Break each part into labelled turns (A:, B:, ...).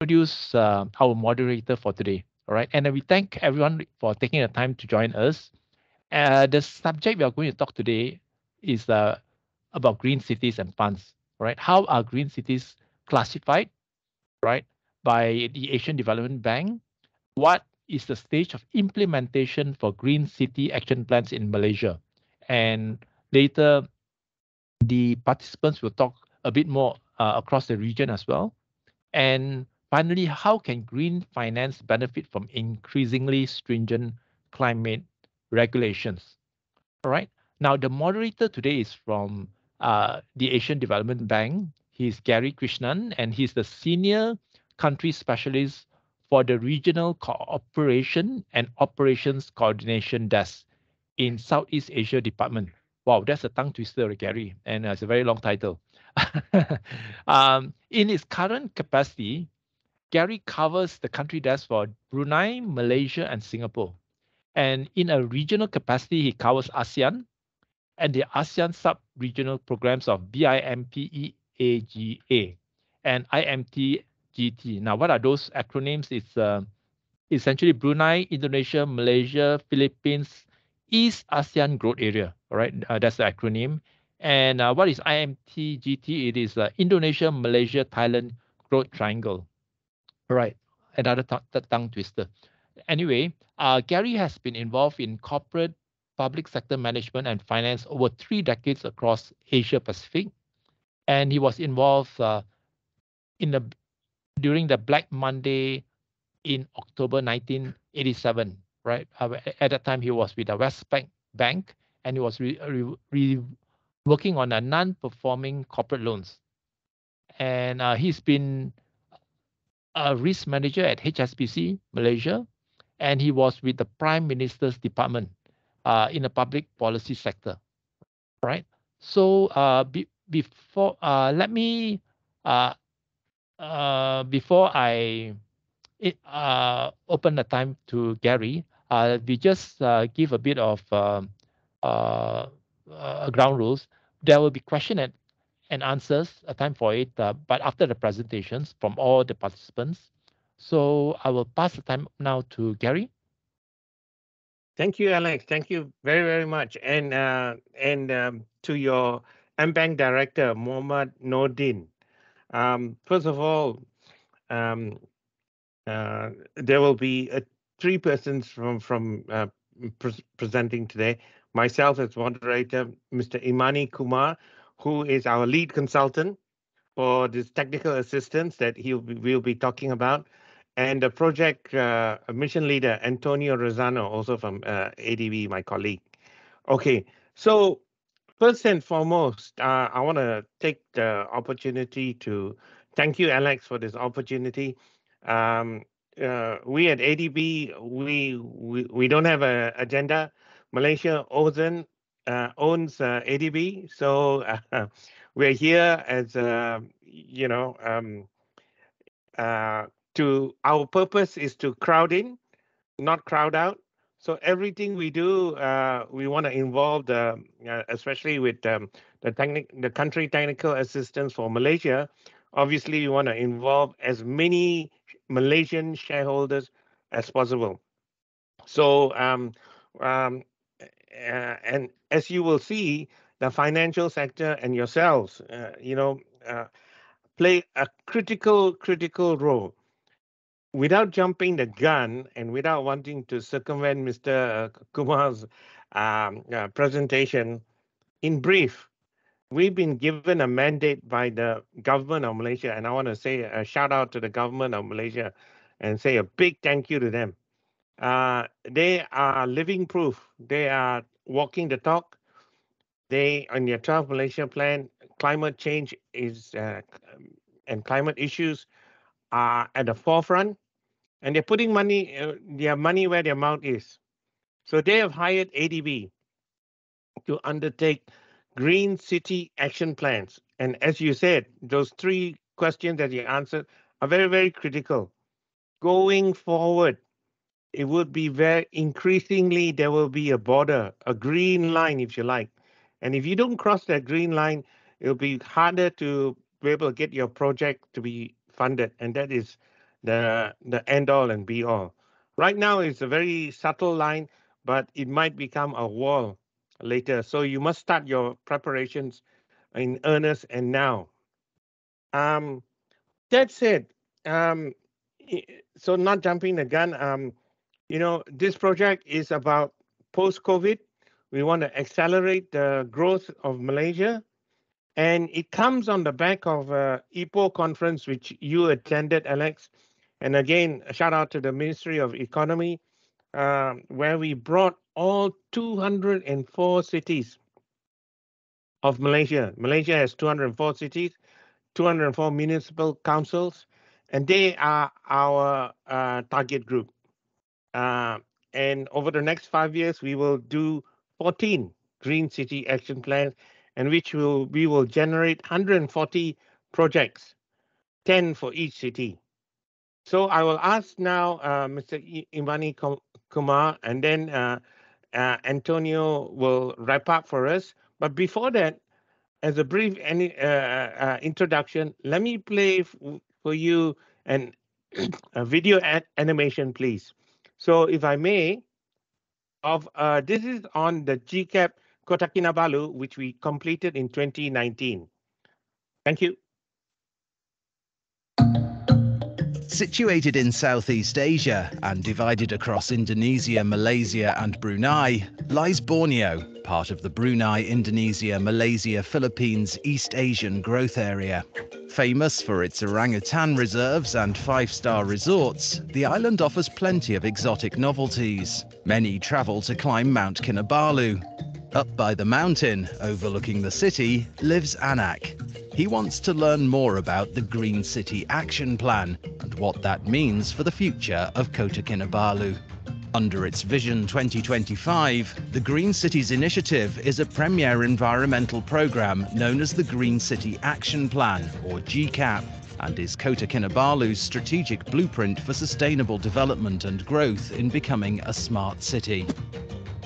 A: introduce our moderator for today. All right. And we thank everyone for taking the time to join us. The subject we are going to talk today is about green cities and funds. Right. How are green cities classified? Right. By the Asian Development Bank. What is the stage of implementation for green city action plans in Malaysia? And later, the participants will talk a bit more across the region as well. And finally, how can green finance benefit from increasingly stringent climate regulations? All right. Now, the moderator today is from the Asian Development Bank. He's Gary Krishnan, and he's the senior country specialist for the Regional Cooperation and Operations Coordination Desk in Southeast Asia Department. Wow, that's a tongue twister, Gary, and it's a very long title. In his current capacity, Gary covers the country desk for Brunei, Malaysia, and Singapore. And in a regional capacity, he covers ASEAN and the ASEAN sub-regional programs of BIMPEAGA and IMTGT. Now, what are those acronyms? It's essentially Brunei, Indonesia, Malaysia, Philippines, East ASEAN Growth Area. All right, that's the acronym. And what is IMTGT? It is Indonesia, Malaysia, Thailand Growth Triangle. All right, another tongue twister. Anyway, Gary has been involved in corporate, public sector management, and finance over 3 decades across Asia Pacific, and he was involved in the during the Black Monday in October 1987. Right, at that time he was with the Bank, and he was working on a non-performing corporate loans, and he's been a risk manager at HSBC Malaysia, and he was with the Prime Minister's Department in the public policy sector. Right. So before let me uh, before I open the time to Gary, we just give a bit of ground rules. There will be question and answers, a time for it, but after the presentations from all the participants. So I will pass the time now to Gary.
B: Thank you, Alex. Thank you very, very much. And to your MBank director, Mohammad Nordin. First of all, um, there will be 3 persons from presenting today. Myself as moderator, Mr. Imani Kumar, who is our lead consultant for this technical assistance that we'll be talking about, and the project mission leader, Antonio Rosano, also from ADB, my colleague. Okay, so first and foremost, I want to take the opportunity to thank you, Alex, for this opportunity. Um, we at ADB, we don't have an agenda. Malaysia owns ADB, so we're here as to our purpose is to crowd in, not crowd out. So everything we do, we want to involve especially with the country technical assistance for Malaysia. Obviously, we want to involve as many Malaysian shareholders as possible. So, um, and as you will see, the financial sector and yourselves, play a critical role. Without jumping the gun and without wanting to circumvent Mr. Kumar's presentation, in brief, we've been given a mandate by the government of Malaysia, and I want to say a shout out to the government of Malaysia and say a big thank you to them. They are living proof. They are walking the talk. They, on their 12 Malaysia plan, climate change and climate issues are at the forefront, and they're putting their money where their mouth is. So they have hired ADB to undertake green city action plans. And as you said, those 3 questions that you answered are very, very critical. Going forward, it would be very increasingly, there will be a border, a green line, if you like. And if you don't cross that green line, it'll be harder to be able to get your project to be funded. And that is the end all and be all. Right now, it's a very subtle line, but it might become a wall later. So you must start your preparations in earnest and now. Um, that said, um, so not jumping the gun. This project is about post-COVID. We want to accelerate the growth of Malaysia. And it comes on the back of a Ipoh conference, which you attended, Alex. And again, a shout out to the Ministry of Economy, where we brought all 204 cities of Malaysia. Malaysia has 204 cities, 204 municipal councils, and they are our target group. And over the next 5 years, we will do 14 Green City Action Plans, and we will generate 140 projects, 10 for each city. So I will ask now Mr. Imani Kumar, and then Antonio will wrap up for us. But before that, as a brief introduction, let me play for you a video animation, please. So if I may, this is on the GCAP Kota Kinabalu, which we completed in 2019. Thank you.
C: Situated in Southeast Asia and divided across Indonesia, Malaysia and Brunei, lies Borneo, part of the Brunei, Indonesia, Malaysia, Philippines East Asian Growth Area. Famous for its orangutan reserves and 5-star resorts, the island offers plenty of exotic novelties. Many travel to climb Mount Kinabalu. Up by the mountain, overlooking the city, lives Anak. He wants to learn more about the Green City Action Plan and what that means for the future of Kota Kinabalu. Under its Vision 2025, the Green Cities Initiative is a premier environmental program known as the Green City Action Plan, or GCAP, and is Kota Kinabalu's strategic blueprint for sustainable development and growth in becoming a smart city.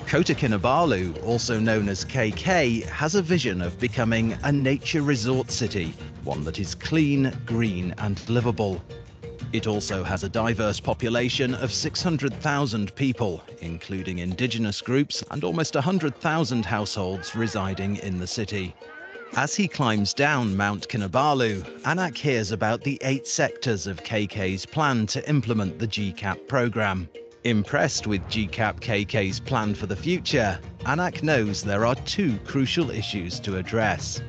C: Kota Kinabalu, also known as KK, has a vision of becoming a nature resort city, one that is clean, green and livable. It also has a diverse population of 600,000 people, including indigenous groups and almost 100,000 households residing in the city. As he climbs down Mount Kinabalu, Anak hears about the 8 sectors of KK's plan to implement the GCAP program. Impressed with GCAP KK's plan for the future, Anak knows there are 2 crucial issues to address.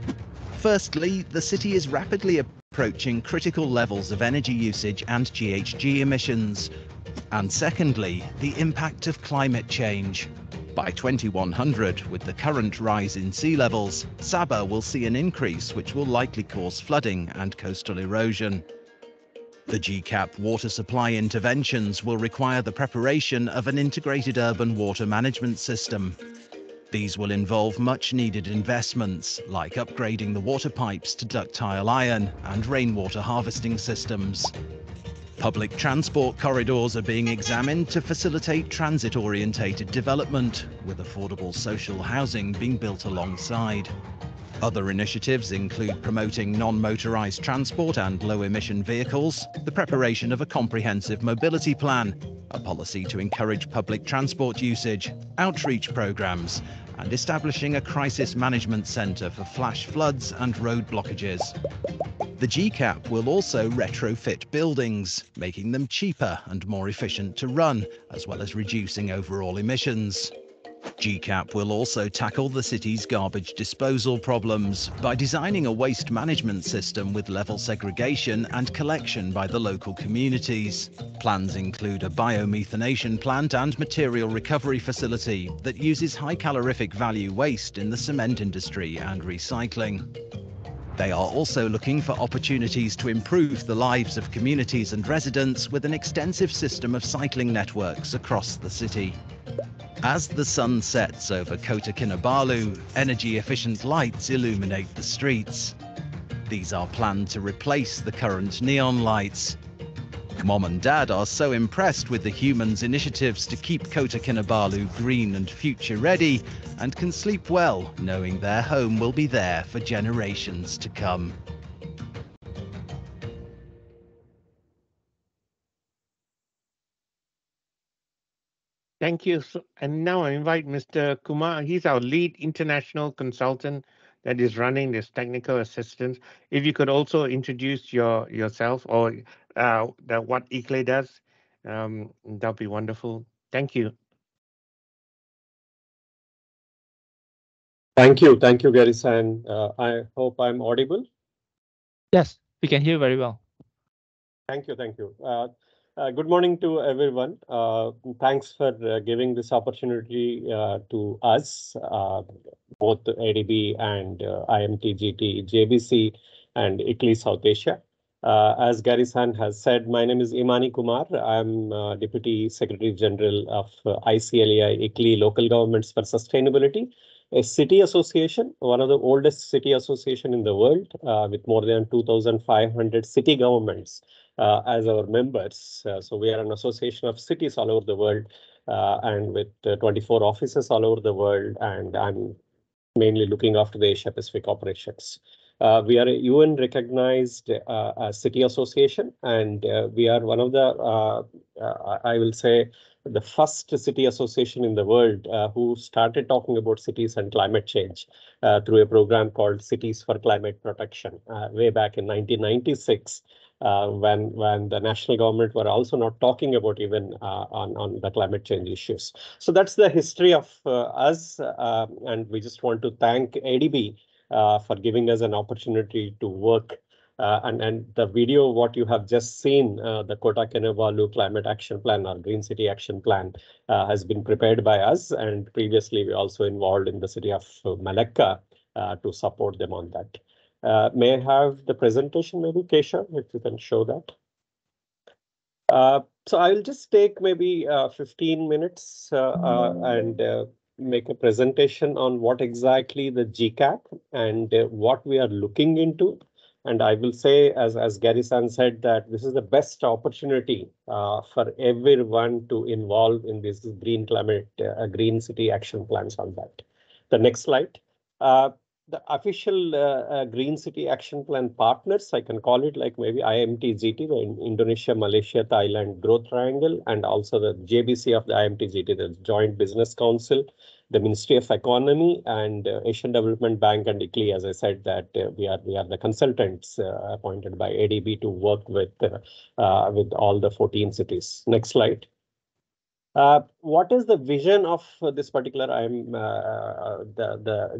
C: Firstly, the city is rapidly approaching critical levels of energy usage and GHG emissions. And secondly, the impact of climate change. By 2100, with the current rise in sea levels, Sabah will see an increase which will likely cause flooding and coastal erosion. The GCAP water supply interventions will require the preparation of an integrated urban water management system. These will involve much-needed investments, like upgrading the water pipes to ductile iron and rainwater harvesting systems. Public transport corridors are being examined to facilitate transit-orientated development, with affordable social housing being built alongside. Other initiatives include promoting non-motorised transport and low-emission vehicles, the preparation of a comprehensive mobility plan, a policy to encourage public transport usage, outreach programmes, and establishing a crisis management centre for flash floods and road blockages. The GCAP will also retrofit buildings, making them cheaper and more efficient to run, as well as reducing overall emissions. GCAP will also tackle the city's garbage disposal problems by designing a waste management system with level segregation and collection by the local communities. Plans include a biomethanation plant and material recovery facility that uses high calorific value waste in the cement industry and recycling. They are also looking for opportunities to improve the lives of communities and residents with an extensive system of cycling networks across the city. As the sun sets over Kota Kinabalu, energy-efficient lights illuminate the streets. These are planned to replace the current neon lights. Mom and Dad are so impressed with the humans' initiatives to keep Kota Kinabalu green and future-ready, and can sleep well knowing their home will be there for generations to come.
B: Thank you. And now I invite Mr. Kumar. He's our lead international consultant that is running this technical assistance. If you could also introduce yourself or what ICLE does, that'd be wonderful. Thank you.
D: Thank you, Gary-san. I hope I'm audible.
A: Yes, we can hear very well.
D: Thank you. Good morning to everyone. Thanks for giving this opportunity to us, both ADB and IMTGT, JBC, and ICLE South Asia. As Gary-san has said, my name is Imani Kumar. I'm Deputy Secretary General of ICLEI, ICLE Local Governments for Sustainability, a city association, one of the oldest city association in the world, with more than 2,500 city governments as our members. So we are an association of cities all over the world, and with 24 offices all over the world, and I'm mainly looking after the Asia Pacific operations. We are a UN recognized city association, and we are one of the, I will say, the first city association in the world who started talking about cities and climate change through a program called Cities for Climate Protection way back in 1996. When the national government were also not talking about even on the climate change issues. So that's the history of us, and we just want to thank ADB for giving us an opportunity to work. And the video, what you have just seen, the Kota Kinabalu Climate Action Plan or Green City Action Plan has been prepared by us. And previously, we also involved in the city of Malacca to support them on that. May I have the presentation, maybe, Keshav, if you can show that. So I'll just take maybe 15 minutes and make a presentation on what exactly the GCAP and what we are looking into. And I will say, as Gary-san said, that this is the best opportunity for everyone to involve in this green climate, green city action plans on that. The next slide. The official Green City Action Plan partners, I can call it like maybe IMTGT, the Indonesia, Malaysia, Thailand Growth Triangle, and also the JBC of the IMTGT, the Joint Business Council, the Ministry of Economy, and Asian Development Bank and ICLE. As I said, that we are the consultants appointed by ADB to work with all the 14 cities. Next slide. What is the vision of this particular the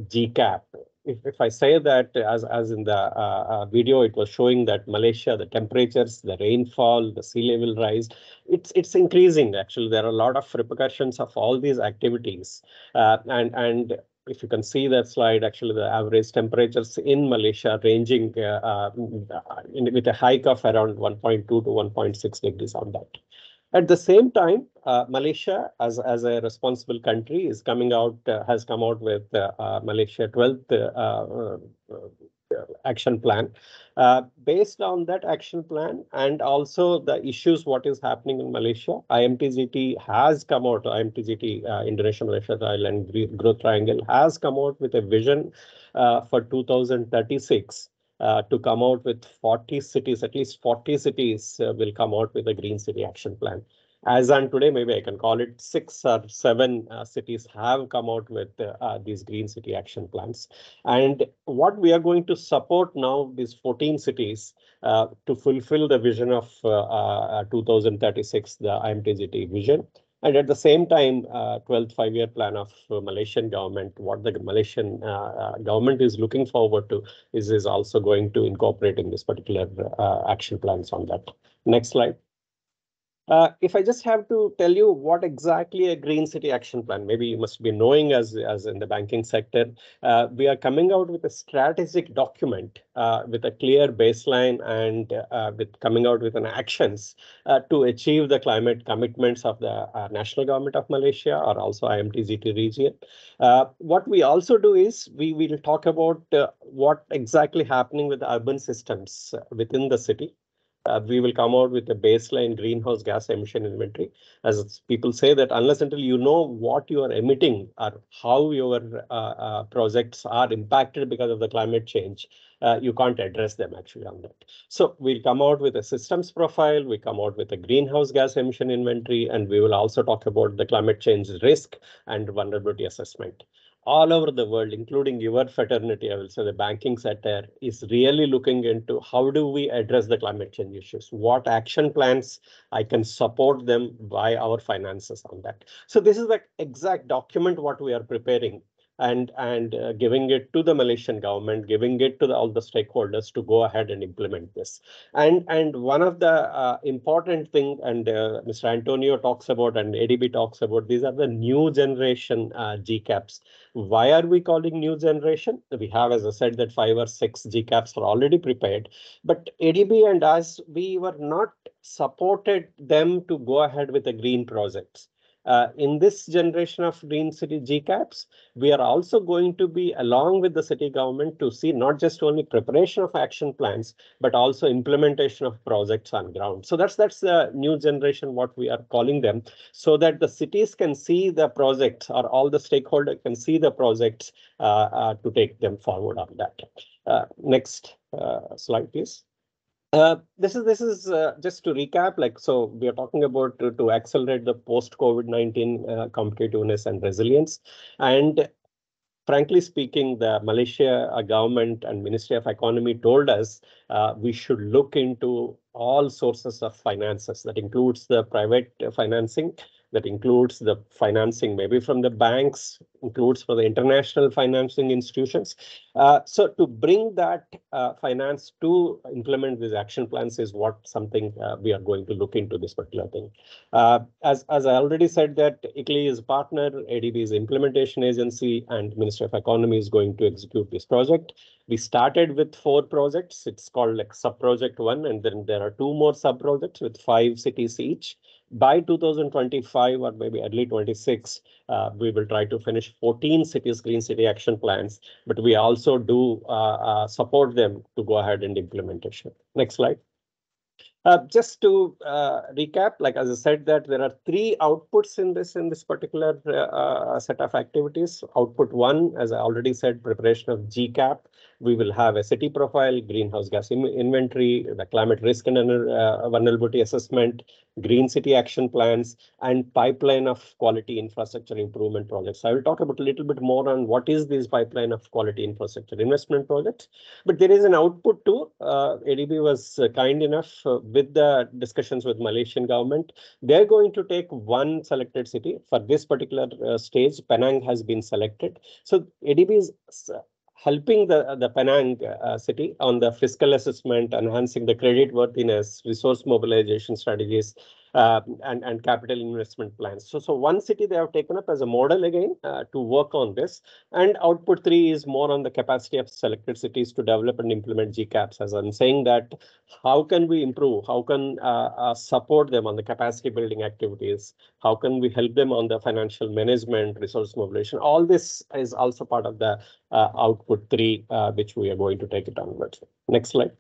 D: GCAP? If I say that as in the video, it was showing that Malaysia, the temperatures, the rainfall, the sea level rise, it's increasing. Actually, there are a lot of repercussions of all these activities, and if you can see that slide, actually the average temperatures in Malaysia ranging with a hike of around 1.2 to 1.6 degrees on that. At the same time, Malaysia, as a responsible country, has come out with Malaysia 12th action plan. Based on that action plan and also the issues what is happening in Malaysia, IMTGT has come out, Indonesia, Malaysia, Thailand Growth Triangle has come out with a vision for 2036. To come out with 40 cities, at least 40 cities will come out with a Green City Action Plan. As on today, maybe I can call it 6 or 7 cities have come out with these Green City Action Plans. And what we are going to support now, these 14 cities, to fulfill the vision of 2036, the IMTGT vision. And at the same time, 12th five-year plan of Malaysian government, what the Malaysian government is looking forward to is also going to incorporate in this particular action plans on that. Next slide. If I just have to tell you what exactly a Green City Action Plan, maybe you must be knowing as in the banking sector, we are coming out with a strategic document with a clear baseline and with coming out with an actions to achieve the climate commitments of the national government of Malaysia or also IMTGT region. What we also do is we will talk about what exactly happening with the urban systems within the city. We will come out with a baseline greenhouse gas emission inventory. As people say that unless until you know what you are emitting or how your projects are impacted because of the climate change, you can't address them actually on that. So we'll come out with a systems profile, we come out with a greenhouse gas emission inventory, and we will also talk about the climate change risk and vulnerability assessment. All over the world, including your fraternity, I will say the banking sector is really looking into how do we address the climate change issues, what action plans I can support them by our finances on that. So this is the exact document what we are preparing and giving it to the Malaysian government, giving it to all the stakeholders to go ahead and implement this. And one of the important thing, and Mr. Antonio talks about and ADB talks about, these are the new generation GCAPs. Why are we calling new generation? We have, as I said, that 5 or 6 GCAPs are already prepared, but ADB and us, we were not supported them to go ahead with the green projects. In this generation of green city GCAPs, we are also going to be along with the city government to see not just only preparation of action plans, but also implementation of projects on ground. So that's the new generation, what we are calling them, so that the cities can see the projects or all the stakeholders can see the projects to take them forward on that. Next slide, please. This is just to recap, like, so we are talking about to accelerate the post-COVID-19 competitiveness and resilience. And frankly speaking, the Malaysia government and Ministry of Economy told us we should look into all sources of finances. That includes the private financing, that includes the financing maybe from the banks, includes for the international financing institutions. So to bring that finance to implement these action plans is what something we are going to look into this particular thing. As I already said that ICLEI is a partner, ADB is implementation agency, and Ministry of Economy is going to execute this project. We started with 4 projects. It's called like sub-project 1, and then there are 2 more sub-projects with 5 cities each. By 2025 or maybe early 26, we will try to finish 14 cities green city action plans, but we also do support them to go ahead and implementation. Next slide. Just to recap, like as I said, that there are 3 outputs in this particular set of activities. Output 1, as I already said, preparation of GCAP. We will have a city profile, greenhouse gas inventory, the climate risk and vulnerability assessment, green city action plans, and pipeline of quality infrastructure improvement projects. I will talk about a little bit more on what is this pipeline of quality infrastructure investment projects. But there is an output too. ADB was kind enough with the discussions with Malaysian government. They're going to take 1 selected city. For this particular stage, Penang has been selected. So ADB is helping the Penang city on the fiscal assessment, enhancing the credit worthiness, resource mobilization strategies, and capital investment plans. So 1 city they have taken up as a model again to work on this. And output 3 is more on the capacity of selected cities to develop and implement GCAPs. As I'm saying that, how can we improve? How can support them on the capacity building activities? How can we help them on the financial management, resource mobilization? All this is also part of the output 3, which we are going to take it onwards. Next slide.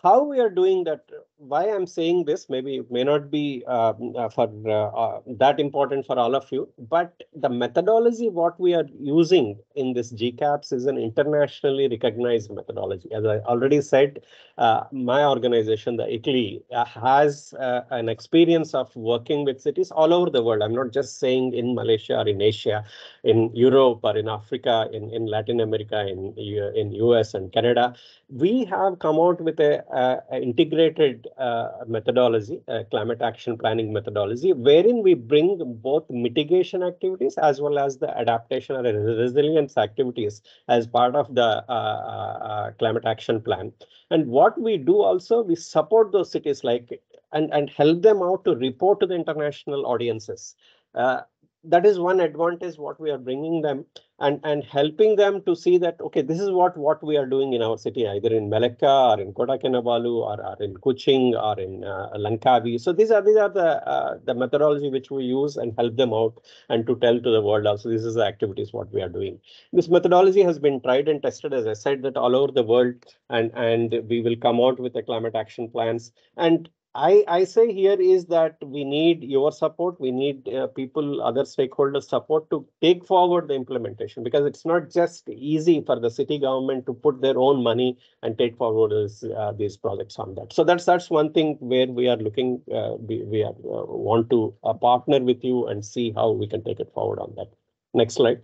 D: How we are doing that, why I'm saying this, maybe it may not be that important for all of you, but the methodology what we are using in this GCAPs is an internationally recognized methodology. As I already said, my organization, the ICLEI, has an experience of working with cities all over the world. I'm not just saying in Malaysia or in Asia, in Europe or in Africa, in Latin America, in US and Canada. We have come out with a integrated methodology, climate action planning methodology, wherein we bring both mitigation activities as well as the adaptation or resilience activities as part of the climate action plan. And what we do also, we support those cities like and help them out to report to the international audiences. that is one advantage what we are bringing them, and helping them to see that, okay, this is what we are doing in our city, either in Malacca or in Kota Kinabalu or in Kuching or in Langkawi. So these are the methodology which we use and help them out, and to tell to the world also, this is the activities what we are doing. This methodology has been tried and tested, as I said, that all over the world, and we will come out with the climate action plans. And I say here is that we need your support. We need people, other stakeholders support to take forward the implementation, because it's not just easy for the city government to put their own money and take forward these projects on that. So that's one thing where we are looking, we are, want to partner with you and see how we can take it forward on that. Next slide.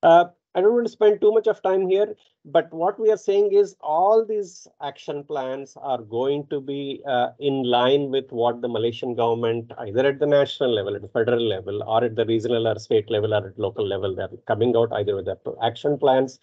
D: I don't want to spend too much of time here, but what we are saying is all these action plans are going to be in line with what the Malaysian government, either at the national level, at the federal level, or at the regional or state level, or at local level, they're coming out either with the action plans,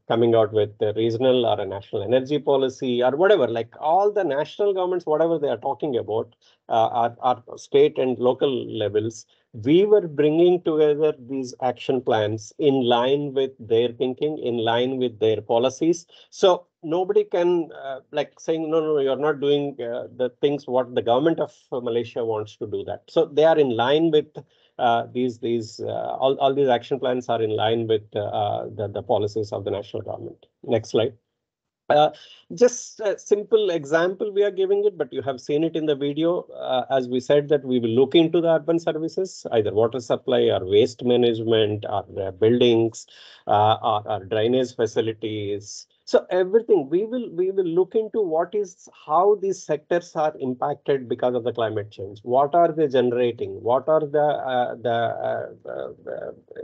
D: coming out with the regional or a national energy policy, or whatever. Like all the national governments, whatever they are talking about, are state and local levels. We were bringing together these action plans in line with their thinking, in line with their policies. So nobody can like saying, no, you're not doing the things what the government of Malaysia wants to do that. So they are in line with all these action plans are in line with the policies of the national government. Next slide. Just a simple example we are giving it, but you have seen it in the video. As we said that we will look into the urban services, either water supply or waste management or buildings or drainage facilities. So everything we will look into how these sectors are impacted because of the climate change. What are they generating? What are the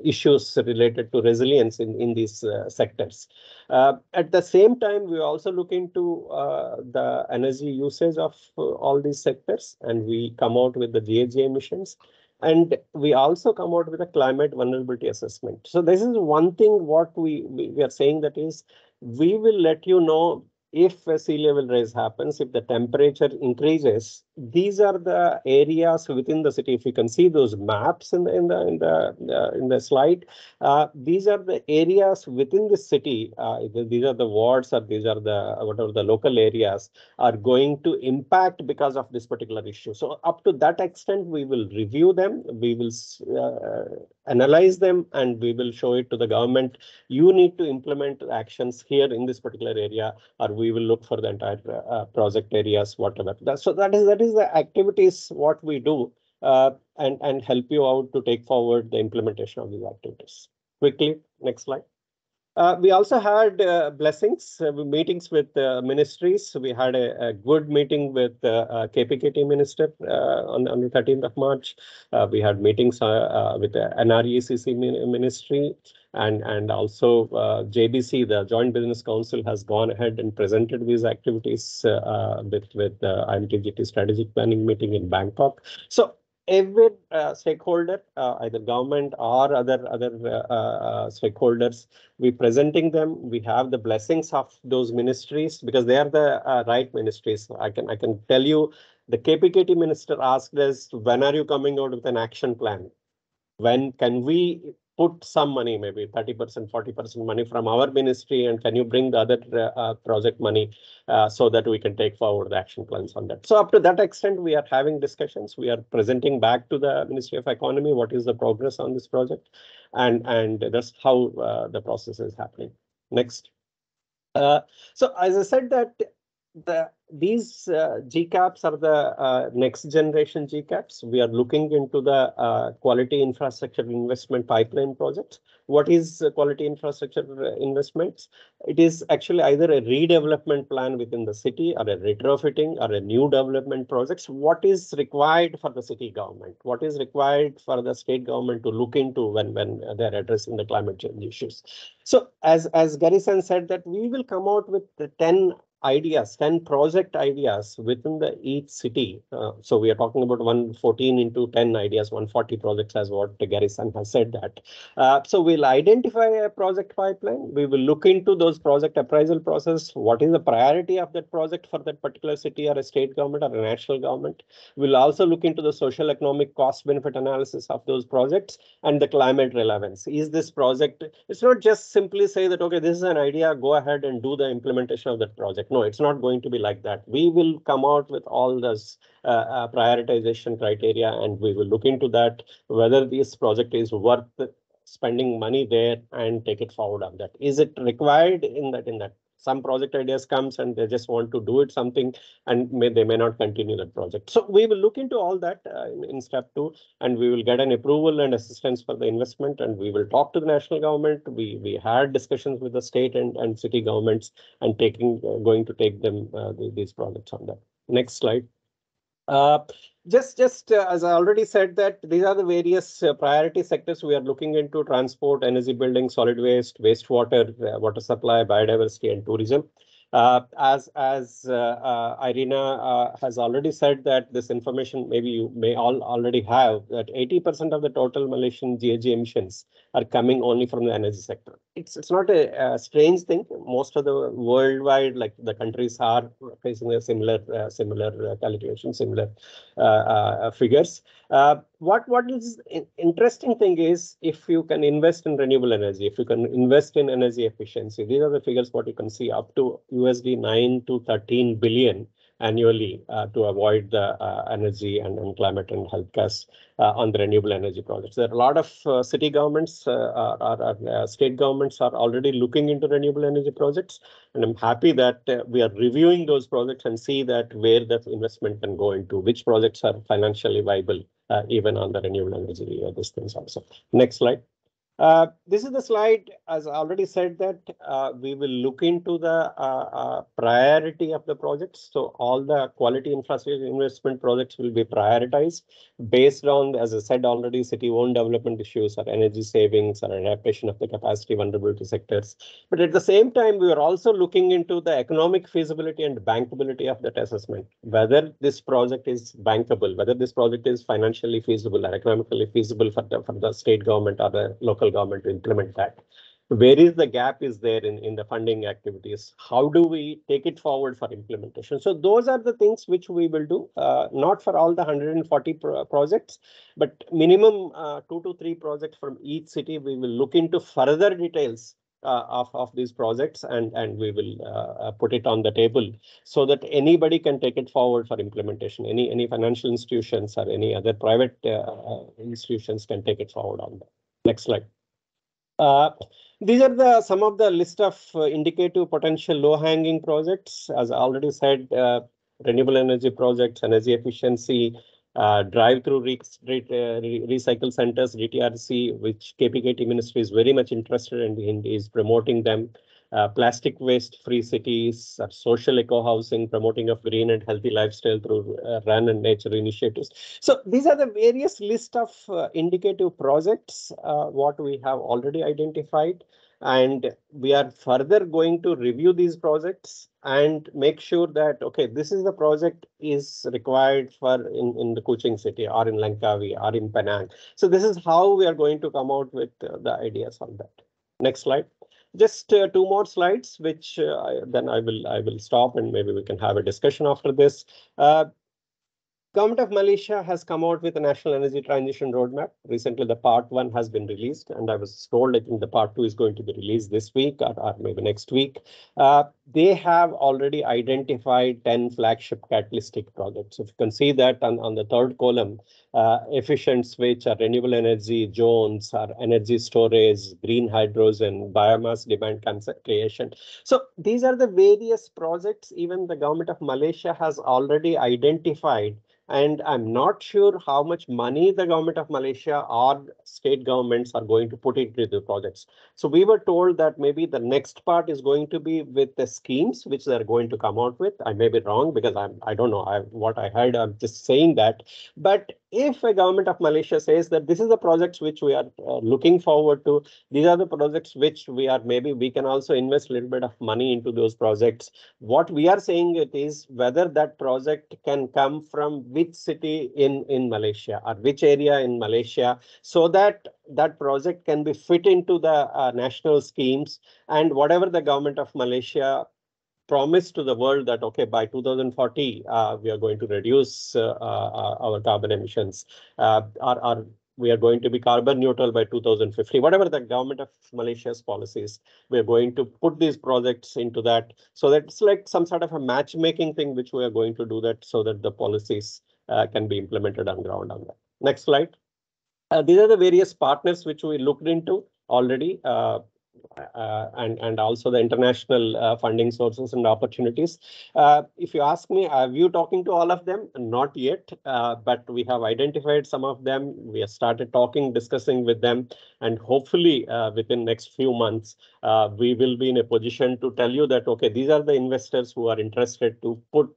D: issues related to resilience in these sectors? At the same time, we also look into the energy usage of all these sectors, and we come out with the GHG emissions. And we also come out with a climate vulnerability assessment. So this is one thing what we are saying, that is, we will let you know if a sea level rise happens, if the temperature increases. These are the areas within the city. If you can see those maps in the slide, these are the areas within the city. These are the wards, or these are the whatever the local areas are going to impact because of this particular issue. So up to that extent, we will review them, we will analyze them, and we will show it to the government. You need to implement actions here in this particular area, or we will look for the entire project areas, whatever. So that is the activities what we do, and help you out to take forward the implementation of these activities. Quickly, next slide. We also had blessings, meetings with ministries. We had a good meeting with KPKT minister on the 13th of March. We had meetings with the NRECC ministry, and also JBC, the Joint Business Council, has gone ahead and presented these activities with IMTGT strategic planning meeting in Bangkok. So every stakeholder, either government or other stakeholders, we presenting them. We have the blessings of those ministries, because they are the right ministries. I can tell you, the KPKT minister asked us, when are you coming out with an action plan? When can we put some money, maybe 30%, 40% money from our ministry, and can you bring the other project money so that we can take forward the action plans on that? So up to that extent, we are having discussions. We are presenting back to the Ministry of Economy what is the progress on this project, and that's how the process is happening. Next. So as I said, that these GCAPs are the next generation GCAPs. We are looking into the quality infrastructure investment pipeline projects. What is quality infrastructure investments? It is actually either a redevelopment plan within the city, or a retrofitting, or a new development projects. What is required for the city government? What is required for the state government to look into when they're addressing the climate change issues? So as Garrison said, that we will come out with the 10 ideas, 10 project ideas within the each city. So we are talking about 114 into 10 ideas, 140 projects, as what Garrison has said that. So we'll identify a project pipeline. We will look into those project appraisal process. What is the priority of that project for that particular city or a state government or a national government? We'll also look into the social economic cost benefit analysis of those projects and the climate relevance. Is this project, it's not just simply say that, okay, this is an idea, go ahead and do the implementation of that project. No, it's not going to be like that. We will come out with all this prioritization criteria, and we will look into that, whether this project is worth spending money there and take it forward on that. Is it required in that? Some project ideas comes and they just want to do it something, and they may not continue that project. So we will look into all that in step 2, and we will get an approval and assistance for the investment, and we will talk to the national government. We had discussions with the state and city governments, and going to take them these projects on that. Next slide. Just as I already said, that these are the various priority sectors we are looking into: transport, energy, building, solid waste, wastewater, water supply, biodiversity, and tourism. As Irina has already said, that this information maybe you may all already have, that 80% of the total Malaysian GHG emissions are coming only from the energy sector. It's not a strange thing. Most of the worldwide, like the countries, are facing a similar calculation, similar figures. What is interesting thing is, if you can invest in renewable energy, if you can invest in energy efficiency, these are the figures what you can see, up to USD 9 to 13 billion annually to avoid the energy and climate and health costs on the renewable energy projects. There are a lot of city governments or state governments are already looking into renewable energy projects, and I'm happy that we are reviewing those projects and see that where that investment can go into, which projects are financially viable, even on the renewable energy distance also. Next slide. This is the slide, as I already said, that we will look into the priority of the projects. So all the quality infrastructure investment projects will be prioritized based on, as I said already, city-owned development issues or energy savings or adaptation of the capacity vulnerability sectors. But at the same time, we are also looking into the economic feasibility and bankability of that assessment, whether this project is bankable, whether this project is financially feasible or economically feasible for the state government or the local government to implement that. Where is the gap is there in the funding activities? How do we take it forward for implementation? So those are the things which we will do, not for all the 140 projects, but minimum 2 to 3 projects from each city. We will look into further details of these projects, and we will put it on the table so that anybody can take it forward for implementation. Any financial institutions or any other private institutions can take it forward on that. Next slide. These are some of the list of indicative potential low-hanging projects. As I already said, renewable energy projects, energy efficiency, drive-through recycle centers, DTRC, which KPKT Ministry is very much interested in is promoting them. Plastic waste-free cities, social eco-housing, promoting of green and healthy lifestyle through run and nature initiatives. So these are the various list of indicative projects what we have already identified, and we are further going to review these projects and make sure that, okay, this is the project is required for in the Kuching city or in Langkawi or in Penang. So this is how we are going to come out with the ideas on that. Next slide. Just 2 more slides, which then I will stop, and maybe we can have a discussion after this. Government of Malaysia has come out with a national energy transition roadmap. Recently, the part 1 has been released, and I was told I think the part 2 is going to be released this week or maybe next week. They have already identified 10 flagship catalytic projects. If you can see that on the third column, efficient switch or renewable energy zones or energy storage, green hydrogen, biomass demand creation. So these are the various projects even the government of Malaysia has already identified. And I'm not sure how much money the government of Malaysia or state governments are going to put into the projects. So we were told that maybe the next part is going to be with the schemes which they're going to come out with. I may be wrong because I don't know what I heard. I'm just saying that. But if a government of Malaysia says that this is the projects which we are looking forward to, these are the projects which maybe we can also invest a little bit of money into those projects. What we are saying it is whether that project can come from which city in Malaysia or which area in Malaysia, so that that project can be fit into the national schemes, and whatever the government of Malaysia promise to the world that, okay, by 2040, we are going to reduce our carbon emissions, or we are going to be carbon neutral by 2050, whatever the government of Malaysia's policies, we are going to put these projects into that. So that's like some sort of a matchmaking thing, which we are going to do that so that the policies can be implemented on ground on that. Next slide. These are the various partners which we looked into already. And also the international funding sources and opportunities. If you ask me, have you talking to all of them? Not yet, but we have identified some of them. We have started talking, discussing with them, and hopefully within next few months, we will be in a position to tell you that, okay, these are the investors who are interested to put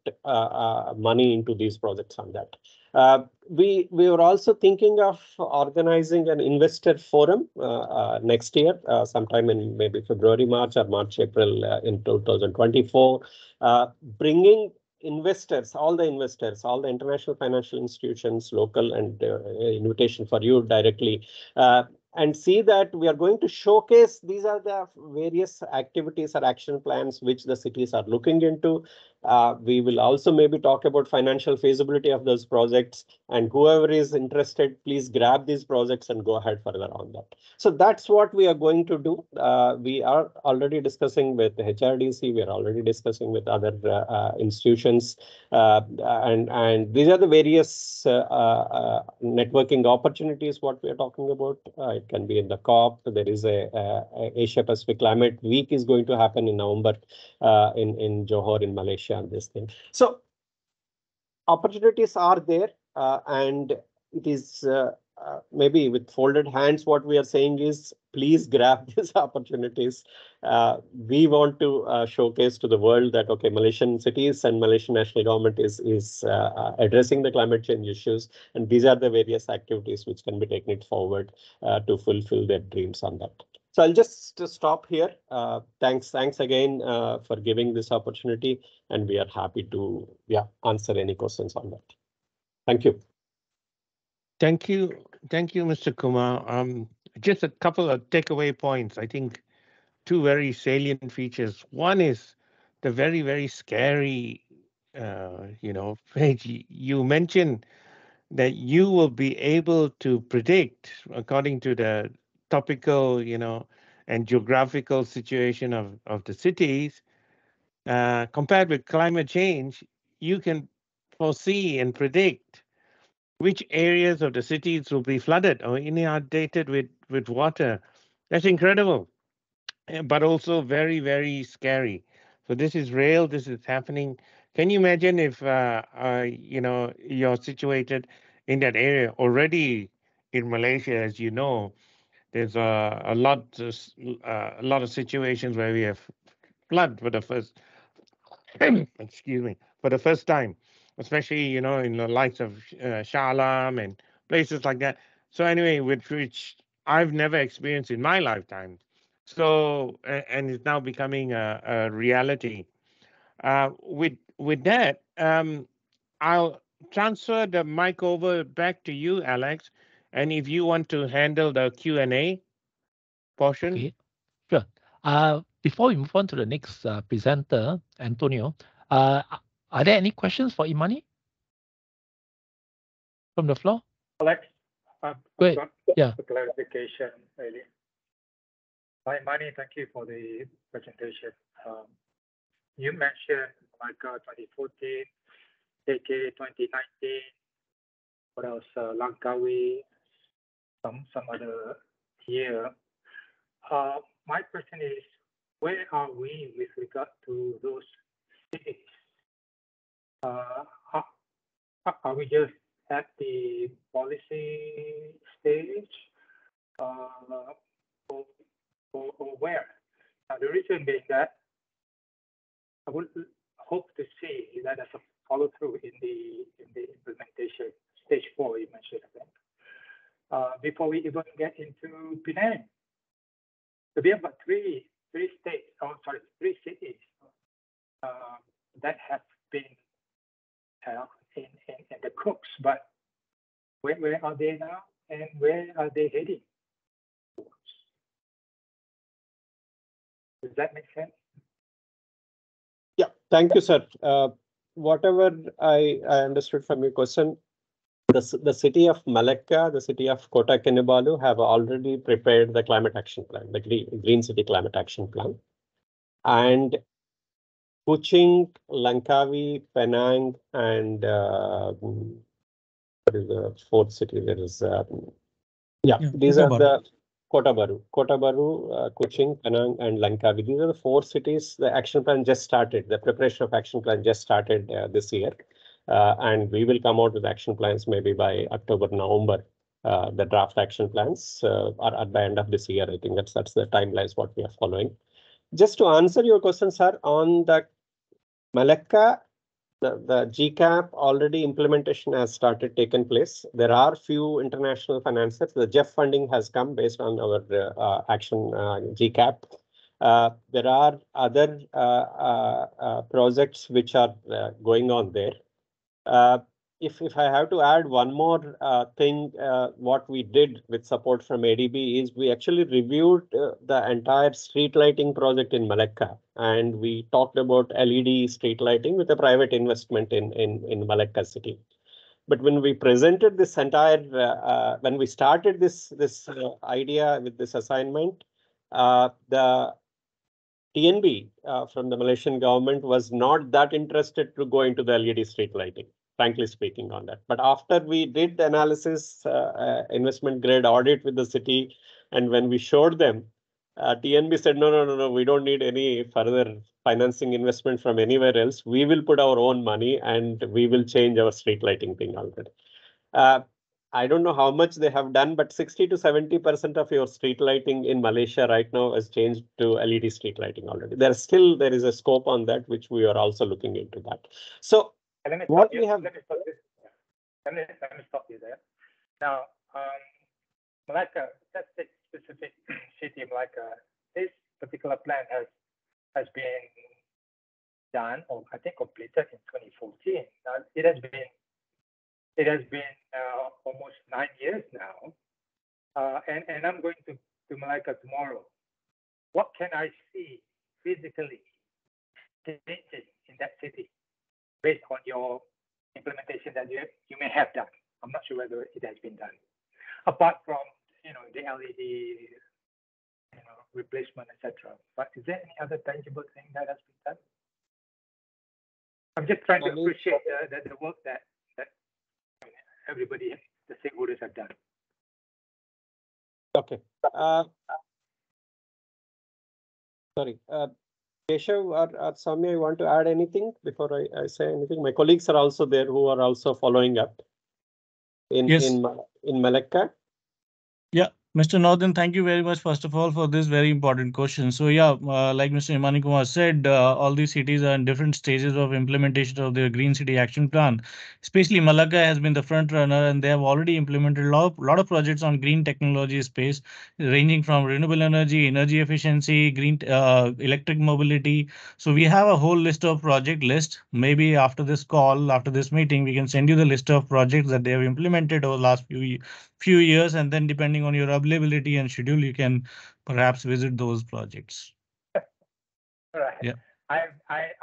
D: money into these projects on that. We were also thinking of organizing an investor forum next year, sometime in maybe February, March, or March, April in 2024, bringing investors, all the international financial institutions, local, and invitation for you directly, and see that we are going to showcase these are the various activities or action plans which the cities are looking into. We will also maybe talk about financial feasibility of those projects, and whoever is interested, please grab these projects and go ahead further on that. So that's what we are going to do. We are already discussing with the HRDC, we are already discussing with other institutions, and these are the various networking opportunities what we are talking about. It can be in the COP. There is a Asia Pacific Climate Week is going to happen in November in Johor in Malaysia and this thing. So opportunities are there, and it is maybe with folded hands. What we are saying is, please grab these opportunities. We want to showcase to the world that, okay, Malaysian cities and Malaysian national government is addressing the climate change issues, and these are the various activities which can be taken forward to fulfill their dreams on that. So I'll just stop here. Thanks again for giving this opportunity, and we are happy to answer any questions on that. Thank you.
B: Thank you, Mr. Kumar. Just a couple of takeaway points. I think two very salient features. One is the very, very scary, page. You mentioned that you will be able to predict, according to the topical, and geographical situation of the cities, compared with climate change, you can foresee and predict which areas of the cities will be flooded or inundated with water. That's incredible, but also very, very scary. So this is real. This is happening. Can you imagine if, you're situated in that area already in Malaysia? As you know, there's a lot of situations where we have flood for the first for the first time, especially in the likes of Shah Alam and places like that. So anyway, which I've never experienced in my lifetime. So and it's now becoming a reality. With that, I'll transfer the mic over back to you, Alex. And if you want to handle the Q&A portion.
A: Okay, sure. Before we move on to the next presenter, Antonio, are there any questions for Imani from the floor?
E: Alex,
A: Go ahead. Yeah.
E: For clarification, really. Hi, Imani, thank you for the presentation. You mentioned like 2014, AK 2019, what else? Langkawi, some other year. My question is, where are we with regard to those cities? Are we just at the policy stage, or where? Now, the reason being that I would hope to see that as a follow through in the implementation stage 4 you mentioned before we even get into Penang. So we have got three states, three cities that have been in the cooks, but where are they now, and where are they heading? Does that make sense?
D: Yeah, thank you, sir. Whatever I understood from your question, the city of Malacca, the city of Kota Kinabalu have already prepared the climate action plan, the Green City Climate Action Plan. And Kuching, Langkawi, Penang, and what is the fourth city? There is, these are the Kota Baru, Kuching, Penang, and Langkawi. These are the four cities. The action plan just started. The preparation of action plan just started this year. And we will come out with action plans maybe by October, November. The draft action plans are at the end of this year. I think that's the timelines what we are following. Just to answer your question, sir, on the Malacca, the GCAP already implementation has started taken place. There are few international financiers. The JEF funding has come based on our action GCAP. There are other projects which are going on there. If I have to add one more thing, what we did with support from ADB is we actually reviewed the entire street lighting project in Malacca, and we talked about LED street lighting with a private investment in Malacca city. But when we presented this entire, when we started this idea with this assignment, the TNB from the Malaysian government was not that interested to go into the LED street lighting, frankly speaking, on that. But after we did the analysis, investment grade audit with the city, and when we showed them, TNB said, no, we don't need any further financing investment from anywhere else. We will put our own money and we will change our street lighting thing already. I don't know how much they have done, but 60 to 70% of your street lighting in Malaysia right now has changed to LED street lighting already. There is a scope on that, which we are also looking into that. So what we have.
E: Let me stop you there. Now, Malacca, that's the specific city of Malacca. This particular plan has been done, or I think completed in 2014. Now, it has been almost 9 years now, and I'm going to Malacca tomorrow. What can I see physically changing in that city based on your implementation that you may have done? I'm not sure whether it has been done, apart from the LED replacement, etc. But is there any other tangible thing that has been done? I'm just trying to appreciate the work that everybody, the stakeholders, have done.
D: Okay. Sorry. Keshav or Samya, you want to add anything before I say anything? My colleagues are also there who are also following up in Malacca.
F: Yeah, Mr. Northern, thank you very much, first of all, for this very important question. So yeah, like Mr. Imani Kumar said, all these cities are in different stages of implementation of their Green City Action Plan. Especially Malacca has been the front runner, and they have already implemented a lot of projects on green technology space, ranging from renewable energy efficiency, green electric mobility. So we have a whole list of project list. Maybe after this call, after this meeting, we can send you the list of projects that they have implemented over the last few years, and then depending on your availability and schedule, you can perhaps visit those projects.
E: Right.
F: Yeah.
E: I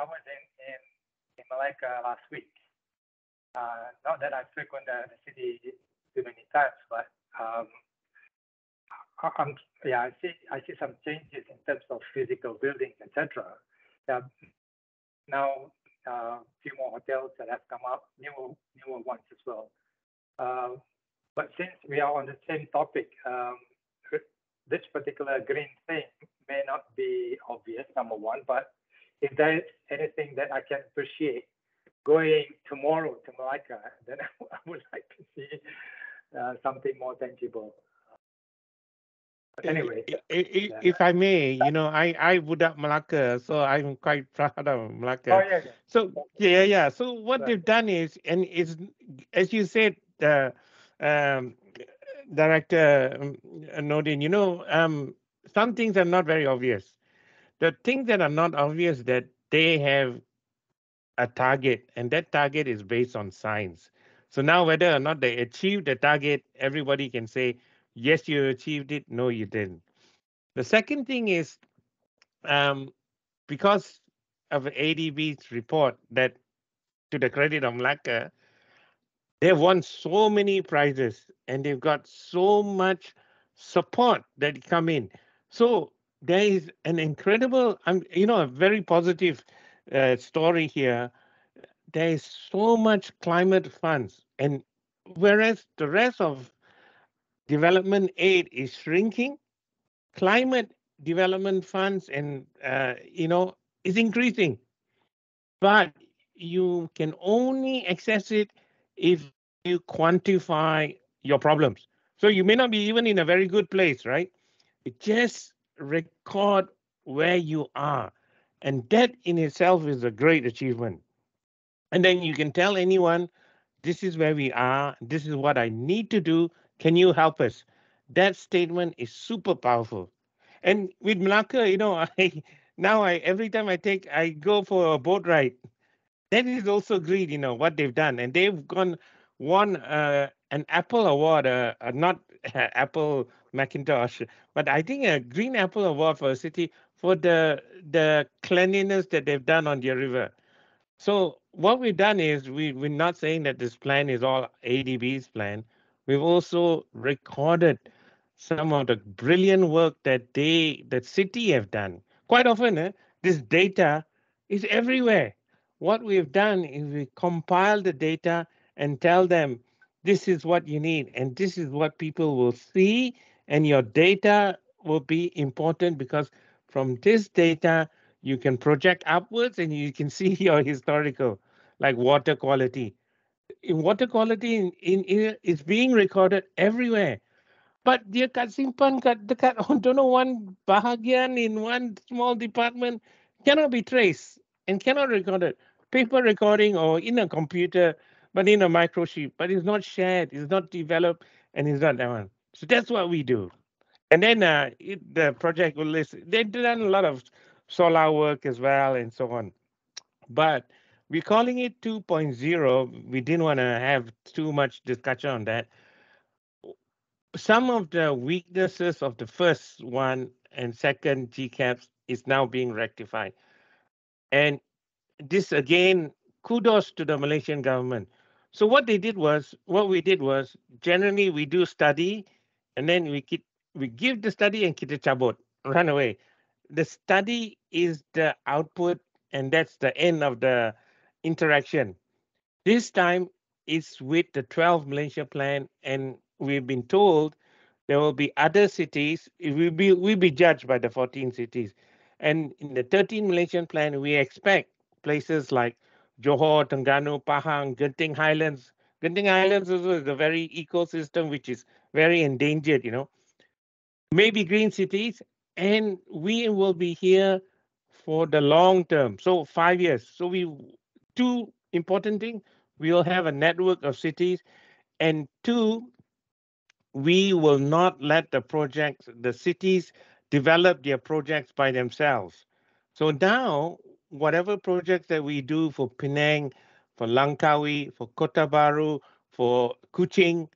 E: was in Malacca last week. Not that I frequent the city too many times, but I see some changes in terms of physical buildings, etc. Now, a few more hotels that have come up, newer ones as well. But since we are on the same topic, this particular green thing may not be obvious, number one, but if there is anything that I can appreciate going tomorrow to Malacca, then I would like to see something more tangible. But anyway.
B: If I may, I would up Malacca, so I'm quite proud of Malacca.
E: Oh, yeah.
B: So, yeah. So what they've done is, and it's, as you said, Director Nordin, some things are not very obvious. The things that are not obvious that they have a target, and that target is based on science. So now whether or not they achieve the target, everybody can say, yes, you achieved it, no, you didn't. The second thing is because of ADB's report that, to the credit of Malacca, they've won so many prizes and they've got so much support that come in. So there is an incredible, a very positive story here. There is so much climate funds, and whereas the rest of development aid is shrinking, climate development funds and is increasing. But you can only access it if you quantify your problems. So you may not be even in a very good place, right? You just record where you are. And that in itself is a great achievement. And then you can tell anyone, this is where we are, this is what I need to do. Can you help us? That statement is super powerful. And with Malacca, every time I go for a boat ride, that is also great, what they've done. And they've won an Apple Award, not Apple Macintosh, but I think a Green Apple Award for a city for the cleanliness that they've done on their river. So what we've done is we're not saying that this plan is all ADB's plan. We've also recorded some of the brilliant work that the city have done. Quite often, this data is everywhere. What we've done is we compile the data and tell them, this is what you need, and this is what people will see, and your data will be important because from this data, you can project upwards and you can see your historical, like water quality. Water quality is being recorded everywhere. But dia kat simpan dekat don't know one bahagian in one small department cannot be traced and cannot recorded. Paper recording or in a computer, but in a microchip, but it's not shared, it's not developed, and it's not that one. So that's what we do. And then the project will list. They've done a lot of solar work as well and so on. But we're calling it 2.0. We didn't want to have too much discussion on that. Some of the weaknesses of the first one and second GCAPs is now being rectified. And this again, kudos to the Malaysian government. So what we did was, generally we do study and then we give the study and kita cabut, run away. The study is the output and that's the end of the interaction. This time it's with the 12 Malaysia plan, and we've been told there will be other cities. We'll be judged by the 14 cities. And in the 13 Malaysian plan, we expect places like Johor, Terengganu, Pahang, Genting Highlands. Genting Highlands is a very ecosystem which is very endangered, maybe green cities, and we will be here for the long term. So 5 years. So two important things, we will have a network of cities, and two, we will not let the cities develop their projects by themselves. So now, whatever projects that we do for Penang, for Langkawi, for Kota Baru, for Kuching,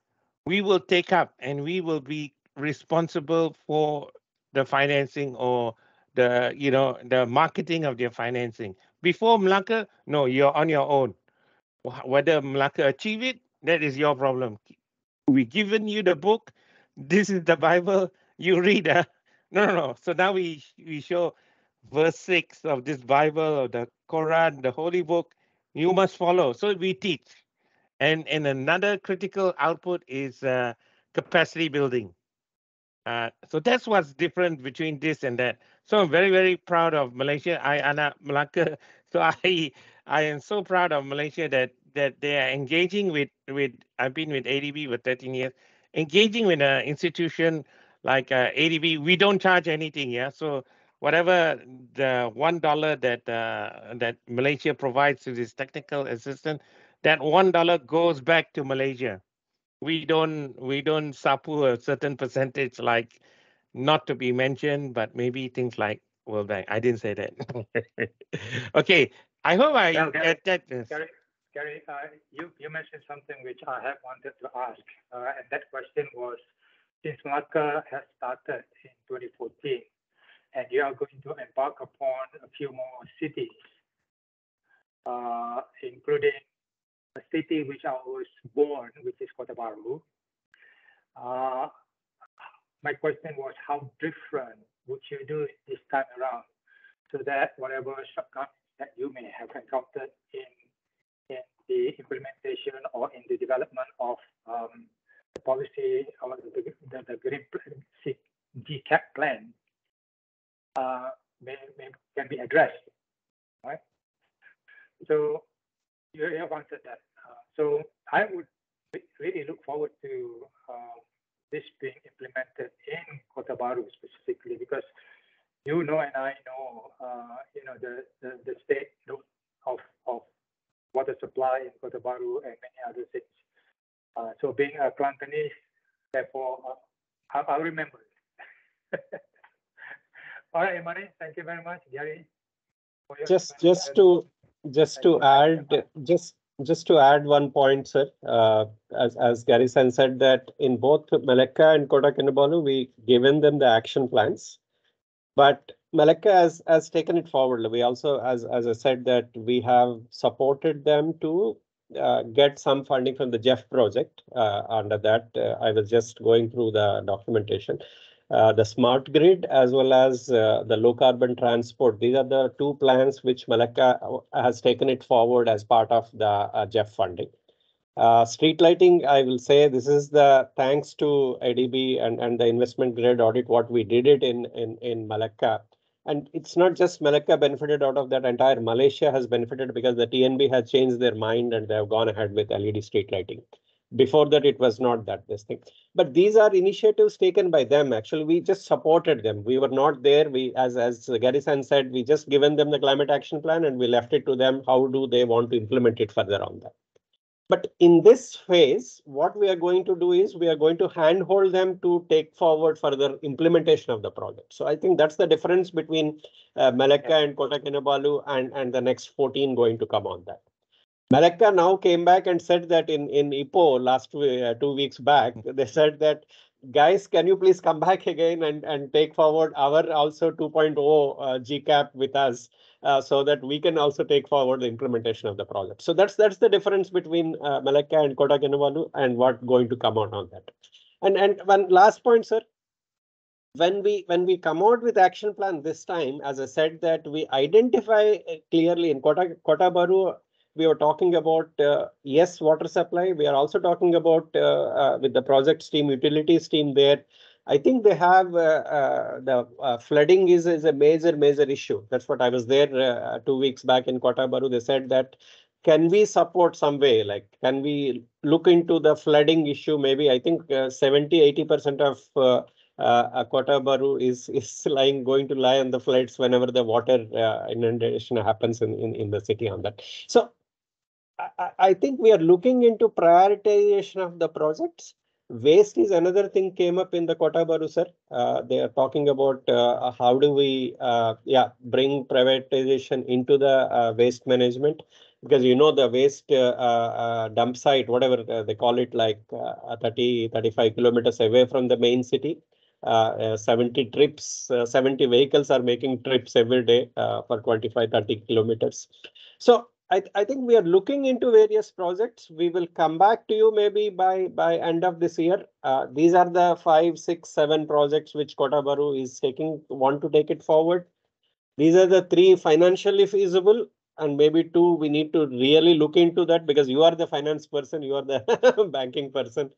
B: we will take up and we will be responsible for the financing or the marketing of their financing. Before Malacca, no, you're on your own. Whether Malacca achieve it, that is your problem. We given you the book. This is the Bible. You read. No. So now we show verse 6 of this Bible or the Quran, the Holy Book. You must follow. So we teach. And another critical output is capacity building. So that's what's different between this and that. So I'm very, very proud of Malaysia. Anak Melaka. So I am so proud of Malaysia that they are engaging with I've been with ADB for 13 years, engaging with an institution like ADB. We don't charge anything, yeah. So whatever the $1 that Malaysia provides to this technical assistance, that $1 goes back to Malaysia. we don't sapu a certain percentage like not to be mentioned, but maybe things like World Bank. I didn't say that. Okay, I hope I
E: Well, Gary,
B: get that.
E: Gary, you mentioned something which I have wanted to ask, and that question was, since Malacca has started in 2014, and you are going to embark upon a few more cities, including a city which I was born, which is Kota Baru. My question was, how different would you do it this time around, so that whatever shortcomings that you may have encountered in the implementation or in the development of the policy or the green GCAP plan can be addressed, right? So you have answered that. So I would really look forward to this being implemented in Kota Baru specifically, because you know and I know, the state of water supply in Kota Baru and many other things. So being a Kelantanese, therefore, I'll remember it. All right, Imani, thank you very much. Gary,
D: Just to add one point, sir. As Gary San said, that in both Malacca and Kota Kinabalu, we given them the action plans, but Malacca has taken it forward. We also, as I said, that we have supported them to get some funding from the JEF project. Under that, I was just going through the documentation. The smart grid as well as the low carbon transport. These are the two plans which Malacca has taken it forward as part of the JEF funding. Street lighting, I will say this is the thanks to ADB and the investment grade audit what we did it in Malacca. And it's not just Malacca benefited out of that, entire Malaysia has benefited because the TNB has changed their mind and they have gone ahead with LED street lighting. Before that, it was not this thing. But these are initiatives taken by them. Actually, we just supported them. We were not there. We, as Gary San said, we just given them the climate action plan and we left it to them. How do they want to implement it further on that? But in this phase, what we are going to do is we are going to handhold them to take forward further implementation of the project. So I think that's the difference between Malacca and Kota Kinabalu and the next 14 going to come on that. Malacca now came back and said that in Ipoh last 2 weeks back, they said that, guys, can you please come back again and take forward our also 2.0 GCAP with us so that we can also take forward the implementation of the project. So that's the difference between Malacca and Kota Kinabalu and what going to come out on that. And one last point, sir. When we come out with action plan this time, as I said, that we identify clearly in Kota Baru, we were talking about, yes, water supply. We are also talking about with the project team, utilities team there. I think they have the flooding is a major issue. That's what I was there 2 weeks back in Kota Baru. They said that, can we support some way? Like, can we look into the flooding issue? Maybe I think 70-80% of Kota Baru is going to lie on the floods whenever the water inundation happens in the city on that. So I think we are looking into prioritization of the projects. Waste is another thing came up in the Kota Baru, sir. They are talking about how do we bring privatization into the waste management, because the waste dump site, whatever they call it, like 30-35 kilometers away from the main city. 70 trips, 70 vehicles are making trips every day for 25-30 kilometers. So I think we are looking into various projects. We will come back to you maybe by end of this year. These are the 5, 6, 7 projects which Kota Baru is want to take it forward. These are the 3 financially feasible, and maybe 2 we need to really look into that, because you are the finance person, you are the banking person.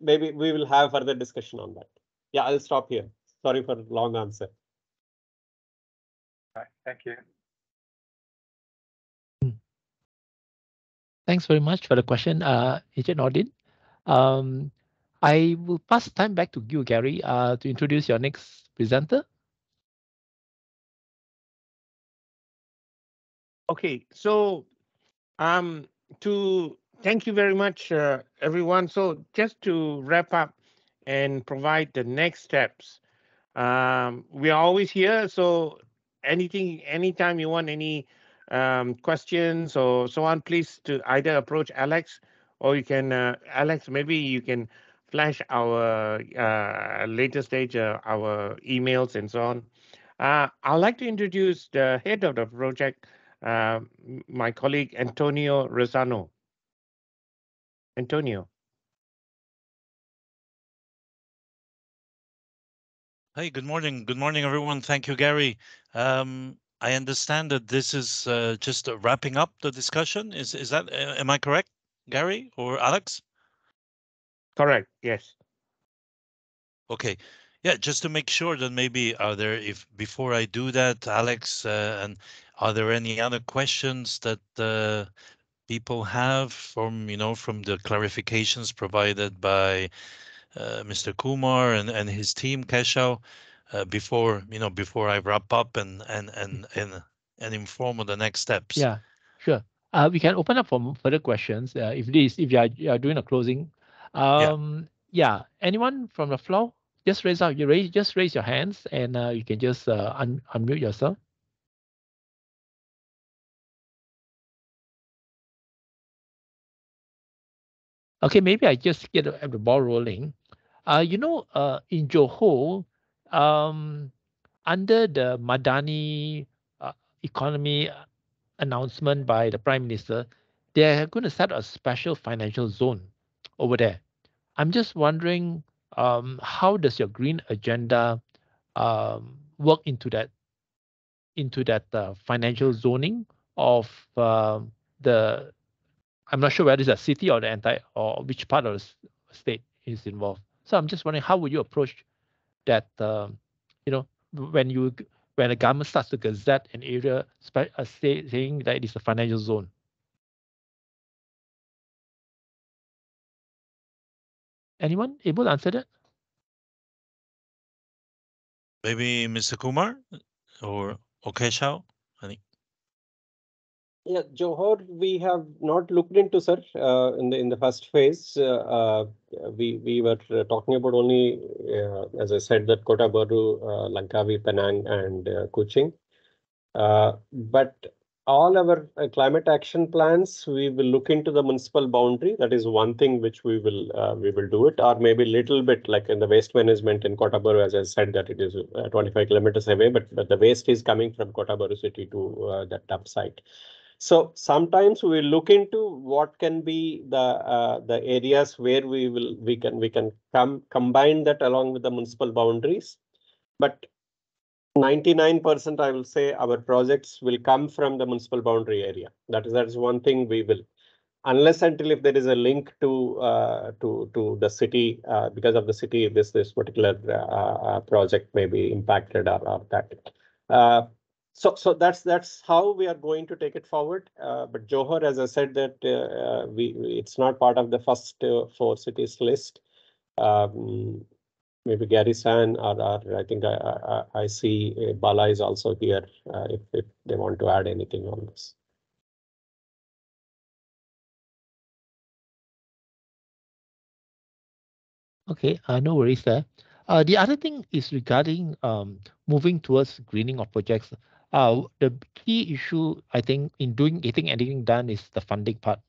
D: Maybe we will have further discussion on that. Yeah, I'll stop here. Sorry for long answer.
E: All right, thank you.
A: Thanks very much for the question, Agent Nordin. I will pass time back to you, Gary, to introduce your next presenter.
B: Okay, so to Thank you very much, everyone. So just to wrap up and provide the next steps, we are always here. So anytime you want any questions or so on, please to either approach Alex or you can, Alex, maybe you can flash our later stage, our emails and so on. I'd like to introduce the head of the project, my colleague Antonio Rosano. Antonio.
G: Hey, good morning. Good morning, everyone. Thank you, Gary. I understand that this is just wrapping up the discussion. Is that, am I correct, Gary or Alex?
B: Correct, yes.
G: Okay. Yeah, just to make sure that maybe if before I do that, Alex, and are there any other questions that people have from the clarifications provided by Mr. Kumar and his team, Keshav, before I wrap up and inform on the next steps?
A: Yeah, sure. We can open up for further questions if you are doing a closing. Yeah. Anyone from the floor? Just raise your hands and you can just unmute yourself. Okay, maybe I just get the ball rolling. In Johor, under the Madani economy announcement by the Prime Minister, they're going to set a special financial zone over there. I'm just wondering, how does your green agenda work into that financial zoning of the? I'm not sure whether it's a city or the entire or which part of the state is involved. So I'm just wondering, how would you approach that? When the government starts to gazette an area saying that it's a financial zone. Anyone able to answer that?
G: Maybe Mr. Kumar or Keshav?
D: Yeah, Johor, we have not looked into, sir. In the first phase, we were talking about only, as I said, that Kota Baru, Langkawi, Penang, and Kuching. But all our climate action plans, we will look into the municipal boundary. That is one thing which we will do it, or maybe little bit like in the waste management in Kota Baru, as I said, that it is 25 kilometers away, but the waste is coming from Kota Baru city to that dump site. So sometimes we look into what can be the areas where we can combine that along with the municipal boundaries, but 99% I will say our projects will come from the municipal boundary area. That is one thing we will, unless until if there is a link to the city, because of the city, this particular project may be impacted or that. So that's how we are going to take it forward. But Johor, as I said, that it's not part of the first 4 cities list. Maybe Gary San or I think I see Bala is also here if they want to add anything on this.
A: Okay, no worries there. The other thing is regarding moving towards greening of projects. The key issue, I think, in getting anything done is the funding part,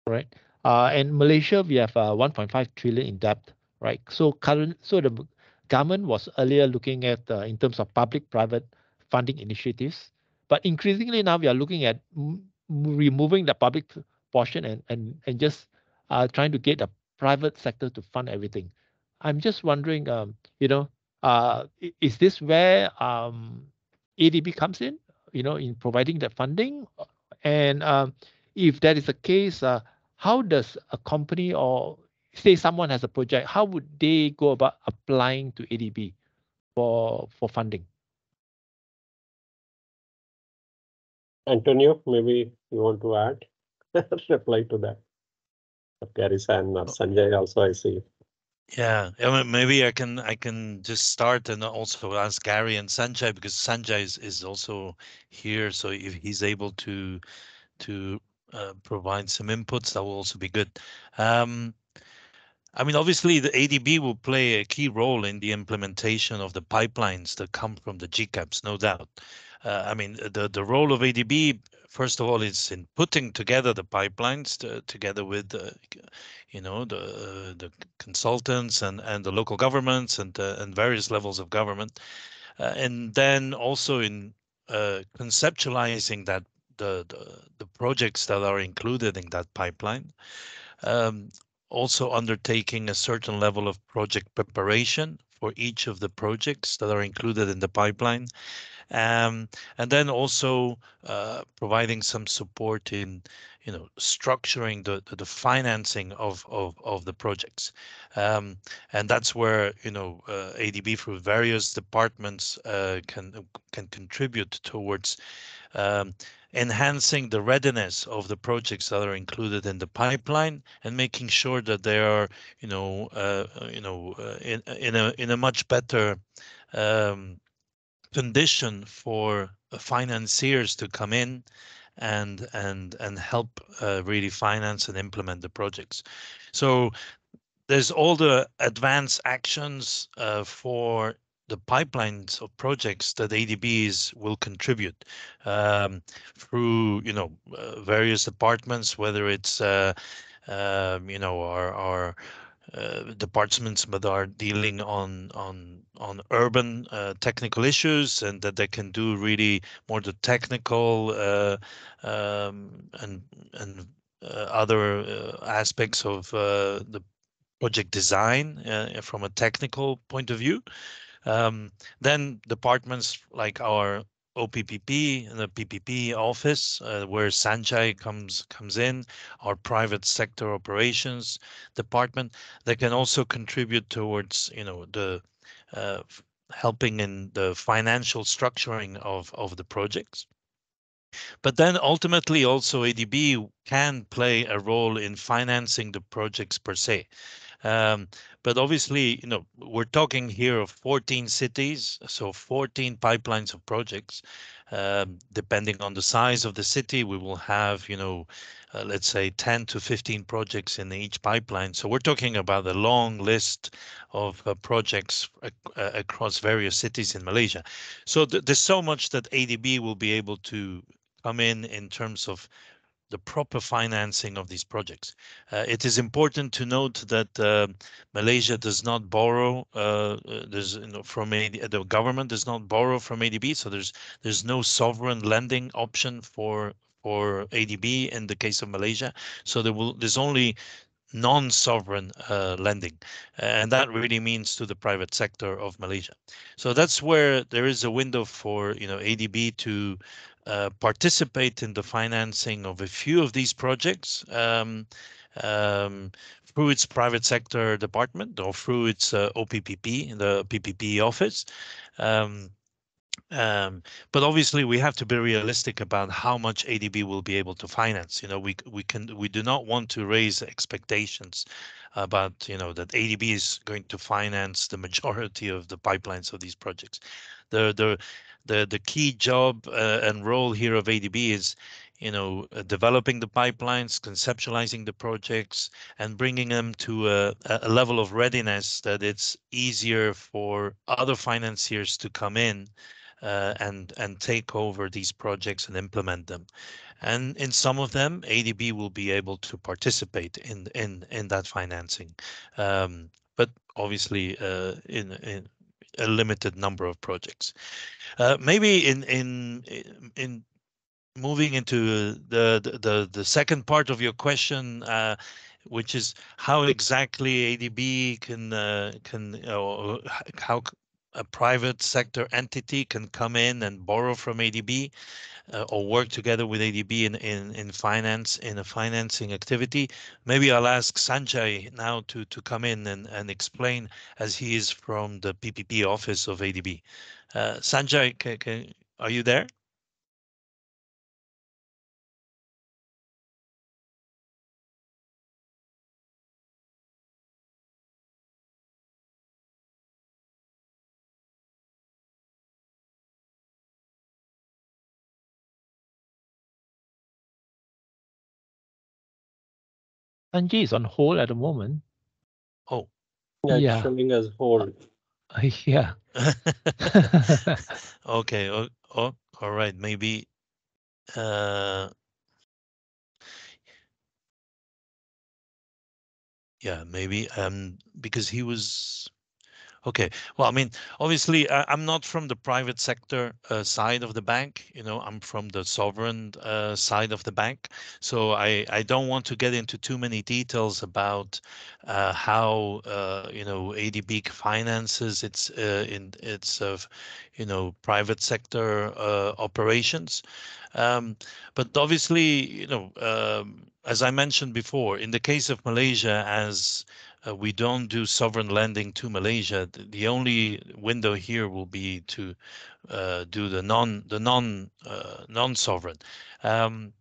A: right? And Malaysia, we have 1.5 trillion in debt, right? So the government was earlier looking at in terms of public-private funding initiatives, but increasingly now we are looking at removing the public portion and just trying to get the private sector to fund everything. I'm just wondering, is this where ADB comes in, in providing that funding? And if that is the case, how does a company or say someone has a project, how would they go about applying to ADB for funding?
D: Antonio, maybe you want to add reply to that. Gary San or Sanjay also, I see.
G: Yeah, maybe I can just start and also ask Gary and Sanjay, because Sanjay is also here, so if he's able to provide some inputs, that will also be good. I mean, obviously, the ADB will play a key role in the implementation of the pipelines that come from the GCAPs, no doubt. I mean, the role of ADB, first of all, is in putting together the pipelines together with, the consultants and the local governments and various levels of government, and then also in conceptualizing that the projects that are included in that pipeline. Also undertaking a certain level of project preparation for each of the projects that are included in the pipeline. And then also providing some support in, structuring the financing of the projects. And that's where, ADB through various departments can contribute towards enhancing the readiness of the projects that are included in the pipeline and making sure that they are, in a much better condition for financiers to come in and help really finance and implement the projects. So there's all the advanced actions for the pipelines of projects that ADBs will contribute through, various departments, whether it's, our departments that are dealing on urban technical issues, and that they can do really more the technical and other aspects of the project design from a technical point of view. Then departments like our OPPP and the PPP office, where Sanjay comes in, our private sector operations department, that can also contribute towards, the helping in the financial structuring of the projects. But then ultimately also ADB can play a role in financing the projects per se. But obviously, we're talking here of 14 cities, so 14 pipelines of projects. Depending on the size of the city, we will have, let's say 10 to 15 projects in each pipeline. So we're talking about a long list of projects across various cities in Malaysia. So there's so much that ADB will be able to come in terms of the proper financing of these projects. It is important to note that Malaysia does not borrow. The government does not borrow from ADB, so there's no sovereign lending option for ADB in the case of Malaysia. So there's only non-sovereign lending, and that really means to the private sector of Malaysia. So that's where there is a window for ADB to participate in the financing of a few of these projects through its private sector department or through its OPPP, the PPP office. But obviously we have to be realistic about how much ADB will be able to finance. We do not want to raise expectations about that ADB is going to finance the majority of the pipelines of these projects. The key job and role here of ADB is developing the pipelines, conceptualizing the projects, and bringing them to a level of readiness that it's easier for other financiers to come in and take over these projects and implement them. And in some of them, ADB will be able to participate in that financing, but obviously in a limited number of projects. Maybe in moving into the second part of your question, which is how exactly ADB or how a private sector entity can come in and borrow from ADB or work together with ADB in finance, in a financing activity. Maybe I'll ask Sanjay now to come in and explain, as he is from the PPP office of ADB. Sanjay, are you there?
A: Sanjay is on hold at the moment.
G: Oh.
D: Yeah, it's
A: Yeah.
D: showing as hold.
A: Yeah.
G: Okay. All right. Maybe. Yeah, maybe because he was okay. Well, I mean, obviously, I'm not from the private sector side of the bank. You know, I'm from the sovereign side of the bank. So I don't want to get into too many details about how you know ADB finances its private sector operations. But obviously, you know, as I mentioned before, in the case of Malaysia, as we don't do sovereign lending to Malaysia, the only window here will be to do the non-sovereign. And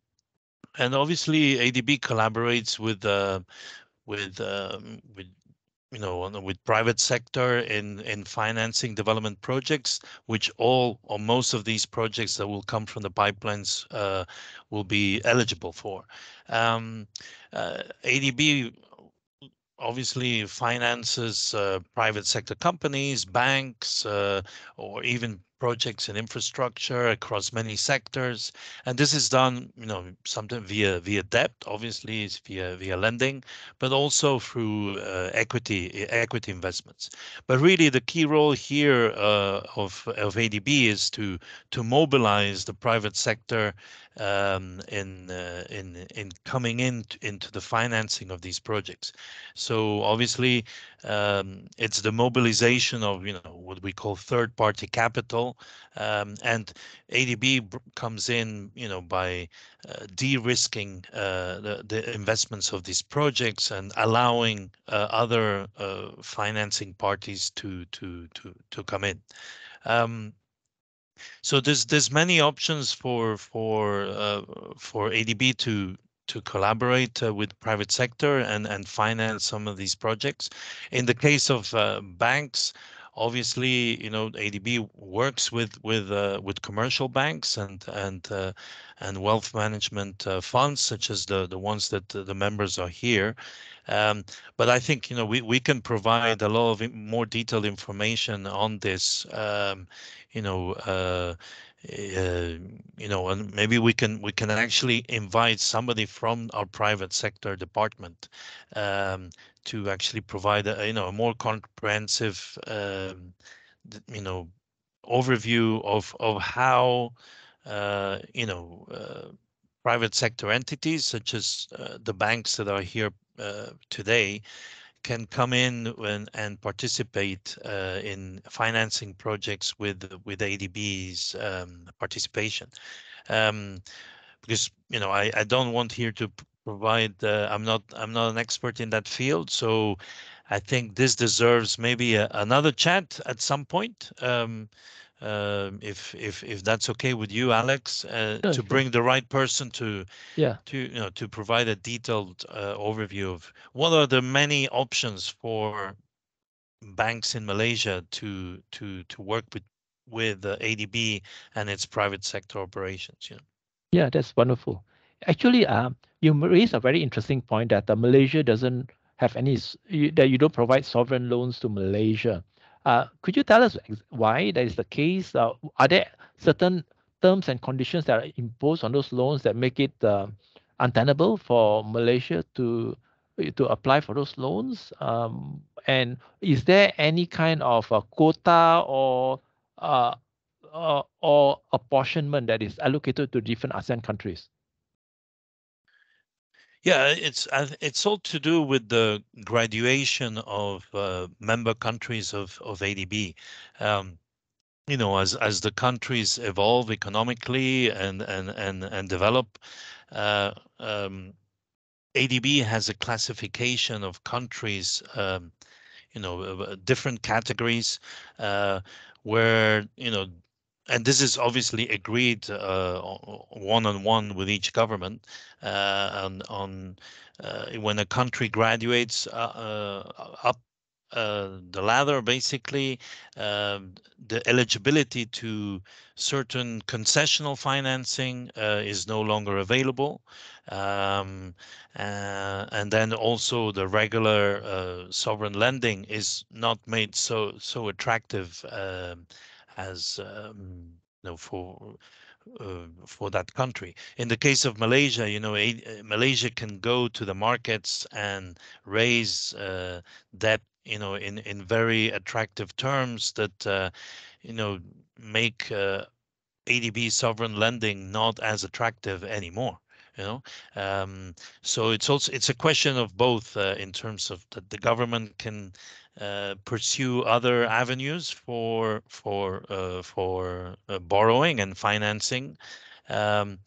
G: obviously, ADB collaborates with with private sector in financing development projects, which all or most of these projects that will come from the pipelines will be eligible for. ADB obviously finances private sector companies, banks, or even projects in infrastructure across many sectors. And this is done, you know, sometimes via debt, obviously, it's via lending, but also through equity investments. But really, the key role here of ADB is to mobilize the private sector in coming into the financing of these projects. So obviously, it's the mobilization of what we call third-party capital, and ADB comes in by de-risking the investments of these projects and allowing other financing parties to come in. So there's many options for ADB to collaborate with private sector and finance some of these projects. In the case of banks, obviously, ADB works with commercial banks and wealth management funds, such as the ones that the members are here. But I think we can provide a lot of more detailed information on this. And maybe we can actually invite somebody from our private sector department to actually provide a more comprehensive overview of how private sector entities such as the banks that are here today can come in and participate in financing projects with ADB's participation. Because I don't want here to provide. I'm not an expert in that field, so I think this deserves maybe another chat at some point. If that's okay with you, Alex, to bring the right person to provide a detailed overview of what are the many options for banks in Malaysia to work with ADB and its private sector operations.
A: Yeah, that's wonderful. Actually, you raised a very interesting point that Malaysia doesn't have any, that you don't provide sovereign loans to Malaysia. Could you tell us why that is the case? Are there certain terms and conditions that are imposed on those loans that make it untenable for Malaysia to apply for those loans? And is there any kind of a quota or apportionment that is allocated to different ASEAN countries?
G: Yeah, it's all to do with the graduation of member countries of ADB. As the countries evolve economically and develop, ADB has a classification of countries, different categories, where and this is obviously agreed one-on-one with each government on when a country graduates up the latter, basically, the eligibility to certain concessional financing is no longer available. And then also the regular sovereign lending is not made so attractive as for that country. In the case of Malaysia, Malaysia can go to the markets and raise debt, in very attractive terms that, make ADB sovereign lending not as attractive anymore. So it's a question of both in terms of that the government can pursue other avenues for borrowing and financing, um,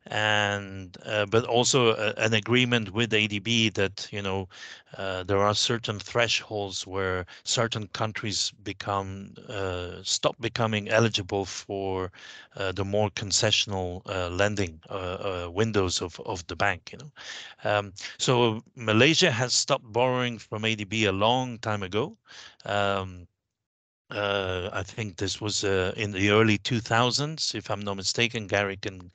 G: and but also an agreement with ADB that there are certain thresholds where certain countries stop becoming eligible for the more concessional lending windows of the bank. So Malaysia has stopped borrowing from ADB a long time ago. I think this was in the early 2000s, if I'm not mistaken. Gary can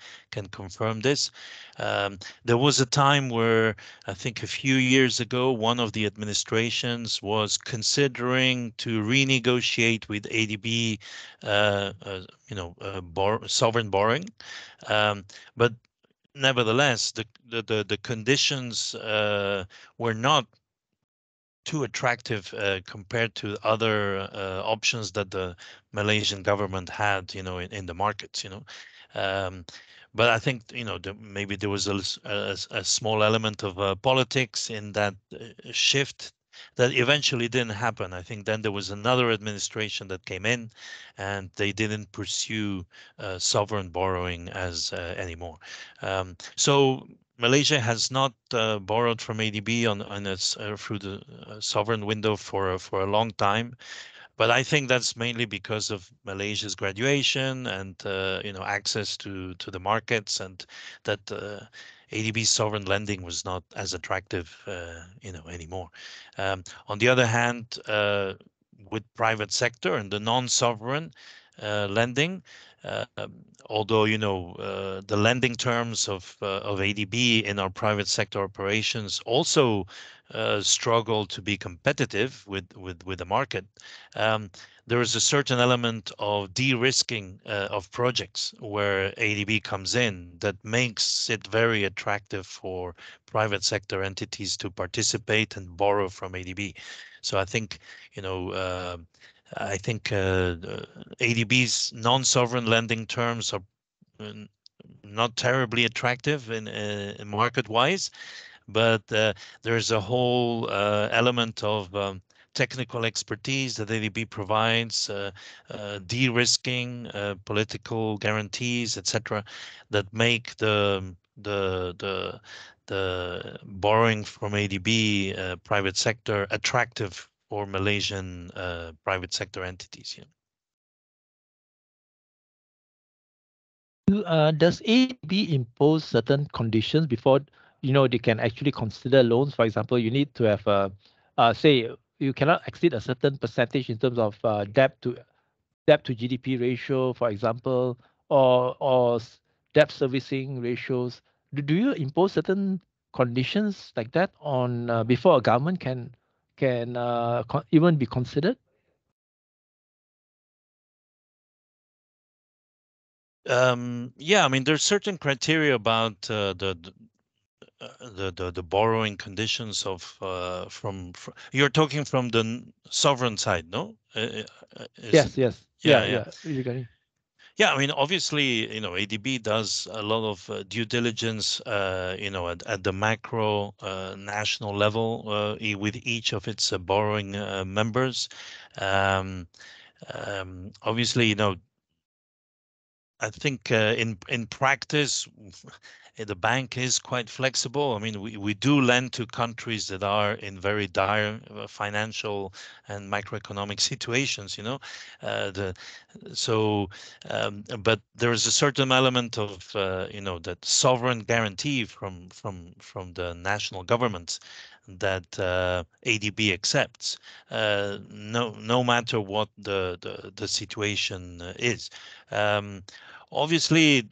G: confirm this. There was a time where I think a few years ago, one of the administrations was considering to renegotiate with ADB, sovereign borrowing, but nevertheless, the conditions were not too attractive compared to other options that the Malaysian government had, in the markets. But I think maybe there was a small element of politics in that shift that eventually didn't happen. I think then there was another administration that came in, and they didn't pursue sovereign borrowing as anymore. So Malaysia has not borrowed from ADB on its through the sovereign window for a long time, but I think that's mainly because of Malaysia's graduation and access to the markets, and that ADB sovereign lending was not as attractive anymore. On the other hand, with private sector and the non-sovereign lending, although the lending terms of ADB in our private sector operations also struggle to be competitive with the market. There is a certain element of de-risking of projects where ADB comes in that makes it very attractive for private sector entities to participate and borrow from ADB. So I think ADB's non-sovereign lending terms are not terribly attractive in market-wise, but there's a whole element of technical expertise that ADB provides, de-risking, political guarantees, etc., that make the borrowing from ADB private sector attractive for Malaysian private sector entities.
A: Does ADB impose certain conditions before they can actually consider loans? For example, you need to have say you cannot exceed a certain percentage in terms of debt to GDP ratio, for example, or debt servicing ratios. Do you impose certain conditions like that on before a government can even be considered?
G: Yeah, I mean, there's certain criteria about the borrowing conditions of from you're talking from the sovereign side, no?
A: Yes.
G: Yeah.
A: Regarding.
G: Yeah, I mean, obviously, ADB does a lot of due diligence, at the macro national level with each of its borrowing members. Obviously, I think in practice, the bank is quite flexible. I mean, we do lend to countries that are in very dire financial and macroeconomic situations. But there is a certain element of that sovereign guarantee from the national government ADB accepts, no matter what the situation is. Obviously,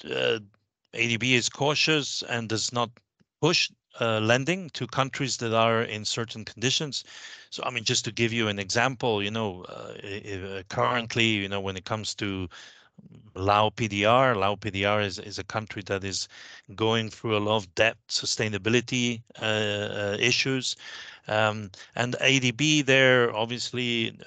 G: ADB is cautious and does not push lending to countries that are in certain conditions. So, I mean, just to give you an example, currently, when it comes to Lao PDR is a country that is going through a lot of debt sustainability issues. And ADB there obviously,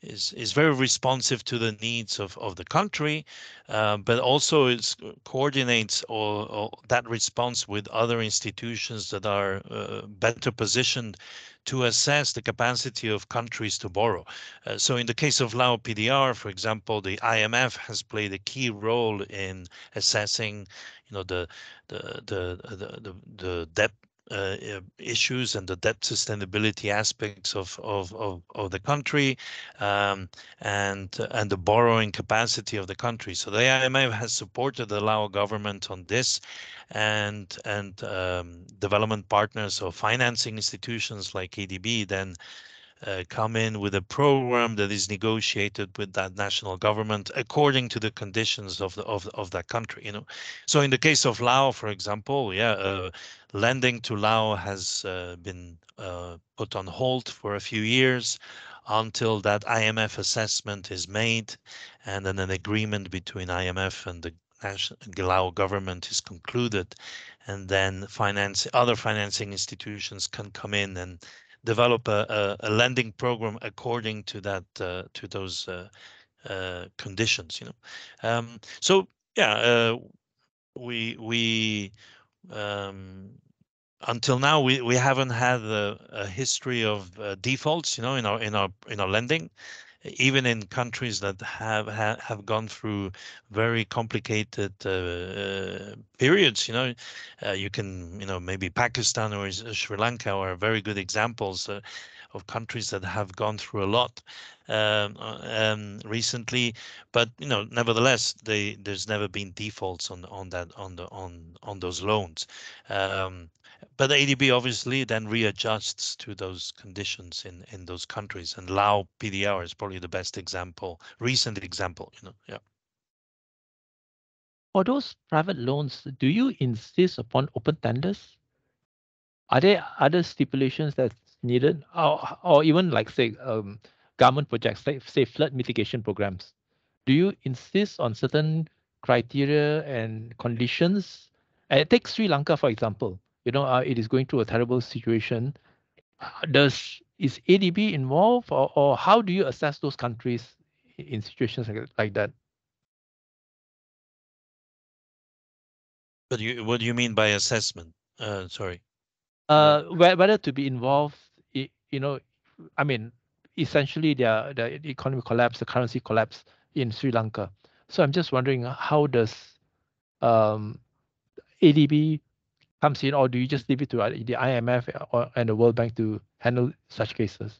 G: is very responsive to the needs of the country, but also it coordinates or that response with other institutions that are better positioned to assess the capacity of countries to borrow. So in the case of Lao PDR, for example, the IMF has played a key role in assessing, the debt issues and the debt sustainability aspects of the country, and the borrowing capacity of the country. So the IMF has supported the Lao government on this, and development partners or financing institutions like ADB then come in with a program that is negotiated with that national government according to the conditions of that country. So in the case of Laos, for example, lending to Laos has been put on hold for a few years until that IMF assessment is made, and then an agreement between IMF and the Lao government is concluded, and then other financing institutions can come in and develop a lending program according to that to those conditions. So yeah, we until now we haven't had a history of defaults, in our lending, even in countries that have gone through very complicated periods. You can, maybe Pakistan or Sri Lanka are very good examples of countries that have gone through a lot recently, but nevertheless, there's never been defaults on those loans. But ADB obviously then readjusts to those conditions in those countries, and Lao PDR is probably the best example, recent example. Yeah.
A: For those private loans, do you insist upon open tenders? Are there other stipulations that's needed, or even like say government projects, say flood mitigation programs? Do you insist on certain criteria and conditions? Take Sri Lanka for example. It is going through a terrible situation. Is ADB involved, or how do you assess those countries in situations like that?
G: But what do you mean by assessment? Sorry.
A: Whether to be involved, I mean, essentially the economic collapse, the currency collapse in Sri Lanka. So I'm just wondering, how does ADB comes in, or do you just leave it to the IMF and the World Bank to handle such cases?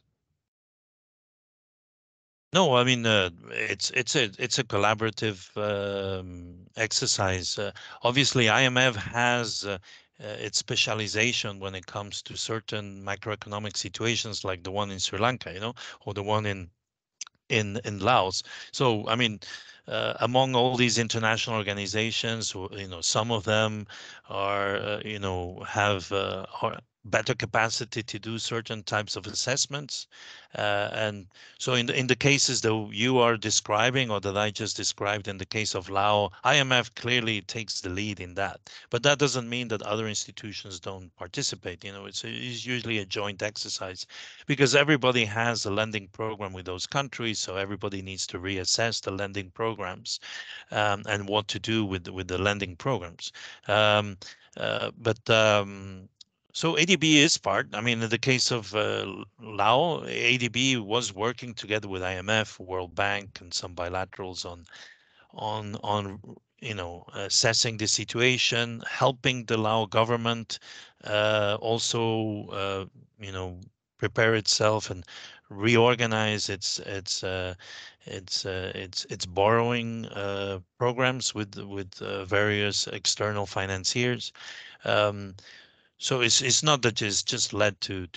G: No, I mean, it's a collaborative exercise. Obviously, IMF has its specialization when it comes to certain macroeconomic situations, like the one in Sri Lanka, or the one in Laos. So, I mean, among all these international organizations, some of them are, have better capacity to do certain types of assessments, and so in the cases that you are describing, or that I just described in the case of Laos, IMF clearly takes the lead in that. But that doesn't mean that other institutions don't participate. It's usually a joint exercise, because everybody has a lending program with those countries, so everybody needs to reassess the lending programs, and what to do with the lending programs. So ADB is part. I mean, in the case of Lao, ADB was working together with IMF, World Bank, and some bilaterals on assessing the situation, helping the Lao government also prepare itself and reorganize its borrowing programs with various external financiers. So it's not that it's just led to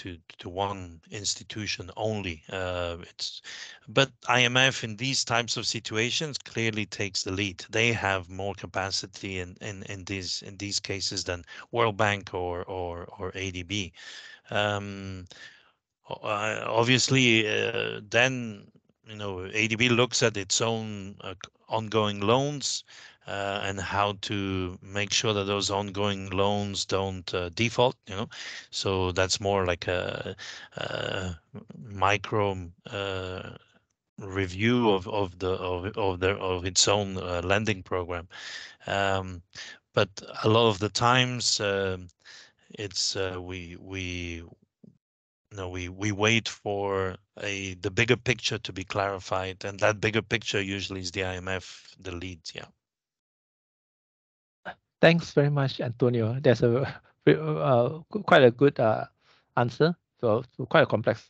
G: one institution only. But IMF in these types of situations clearly takes the lead. They have more capacity in these cases than World Bank or ADB. Obviously, then ADB looks at its own ongoing loans and how to make sure that those ongoing loans don't default. So that's more like a micro review of its own lending program. But a lot of the times, it's we wait for the bigger picture to be clarified, and that bigger picture usually is the IMF, the lead. Yeah.
A: Thanks very much, Antonio. That's quite a good answer. So quite a complex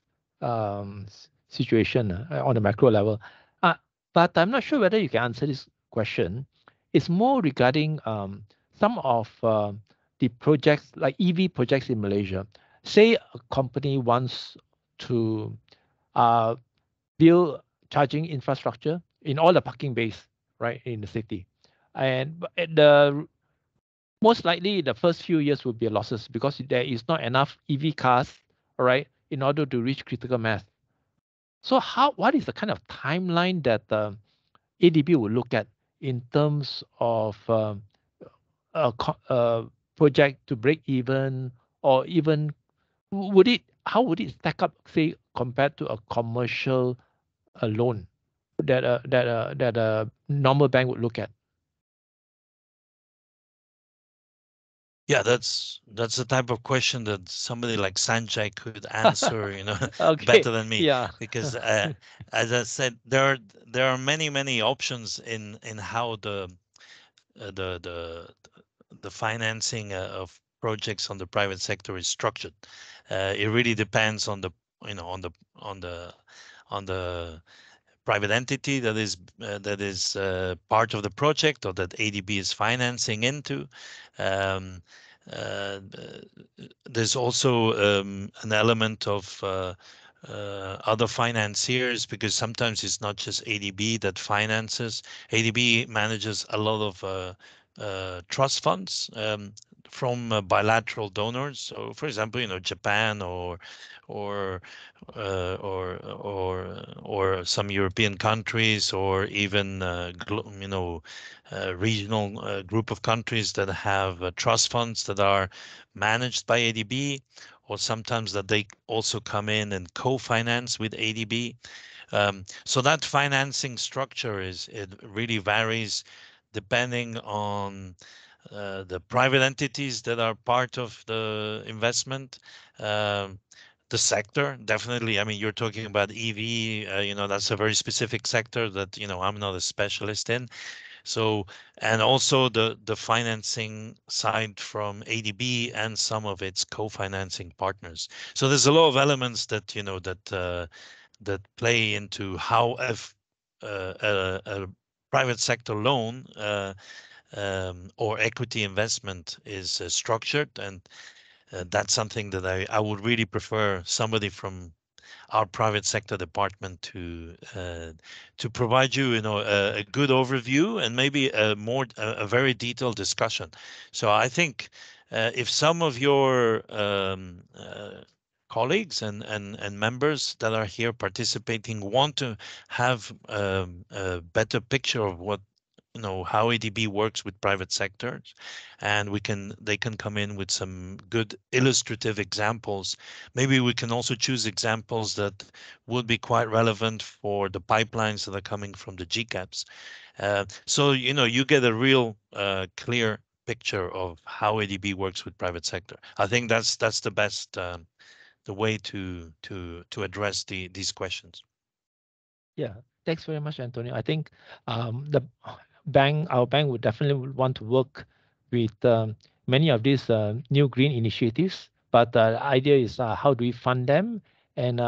A: situation on the macro level. But I'm not sure whether you can answer this question. It's more regarding some of the projects, like EV projects in Malaysia. Say a company wants to build charging infrastructure in all the parking bays, right, in the city. And the most likely the first few years will be losses because there is not enough EV cars, all right, in order to reach critical mass. So what is the kind of timeline that ADB will look at in terms of a project to break even, or even how would it stack up, say, compared to a commercial loan that a normal bank would look at?
G: Yeah, that's the type of question that somebody like Sanjay could answer,
A: Okay.
G: better than me.
A: Yeah.
G: Because as I said, there are many options in how the financing of projects on the private sector is structured. It really depends on the private entity that is part of the project or that ADB is financing into. There's also an element of other financiers, because sometimes it's not just ADB that finances. ADB manages a lot of trust funds from bilateral donors. So, for example, Japan or some European countries, or even regional group of countries that have trust funds that are managed by ADB, or sometimes that they also come in and co-finance with ADB. So that financing structure it really varies depending on the private entities that are part of the investment. The sector, definitely. I mean, you're talking about EV, that's a very specific sector that, I'm not a specialist in. So, and also the financing side from ADB and some of its co-financing partners. So there's a lot of elements that, that play into how a private sector loan or equity investment is structured. And that's something that I would really prefer somebody from our private sector department to provide you, a good overview and maybe a very detailed discussion. So I think if some of your colleagues and members that are here participating want to have a better picture of what how ADB works with private sectors, and they can come in with some good illustrative examples. Maybe we can also choose examples that would be quite relevant for the pipelines that are coming from the GCAPs. So you get a real clear picture of how ADB works with private sector. I think that's the best the way to address these questions.
A: Yeah, thanks very much, Antonio. I think our bank would definitely want to work with many of these new green initiatives. But the idea is how do we fund them, and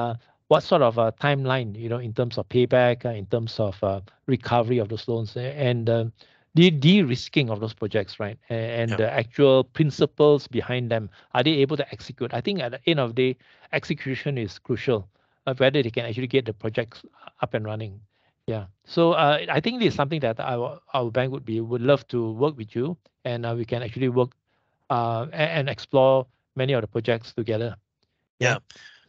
A: what sort of a timeline, in terms of payback, in terms of recovery of those loans. And the de-risking of those projects, right? And
G: Yeah.
A: the actual principles behind them. Are they able to execute? I think at the end of the day, execution is crucial of whether they can actually get the projects up and running. Yeah. So I think this is something that our bank would love to work with you, and we can actually work and explore many of the projects together.
G: Yeah.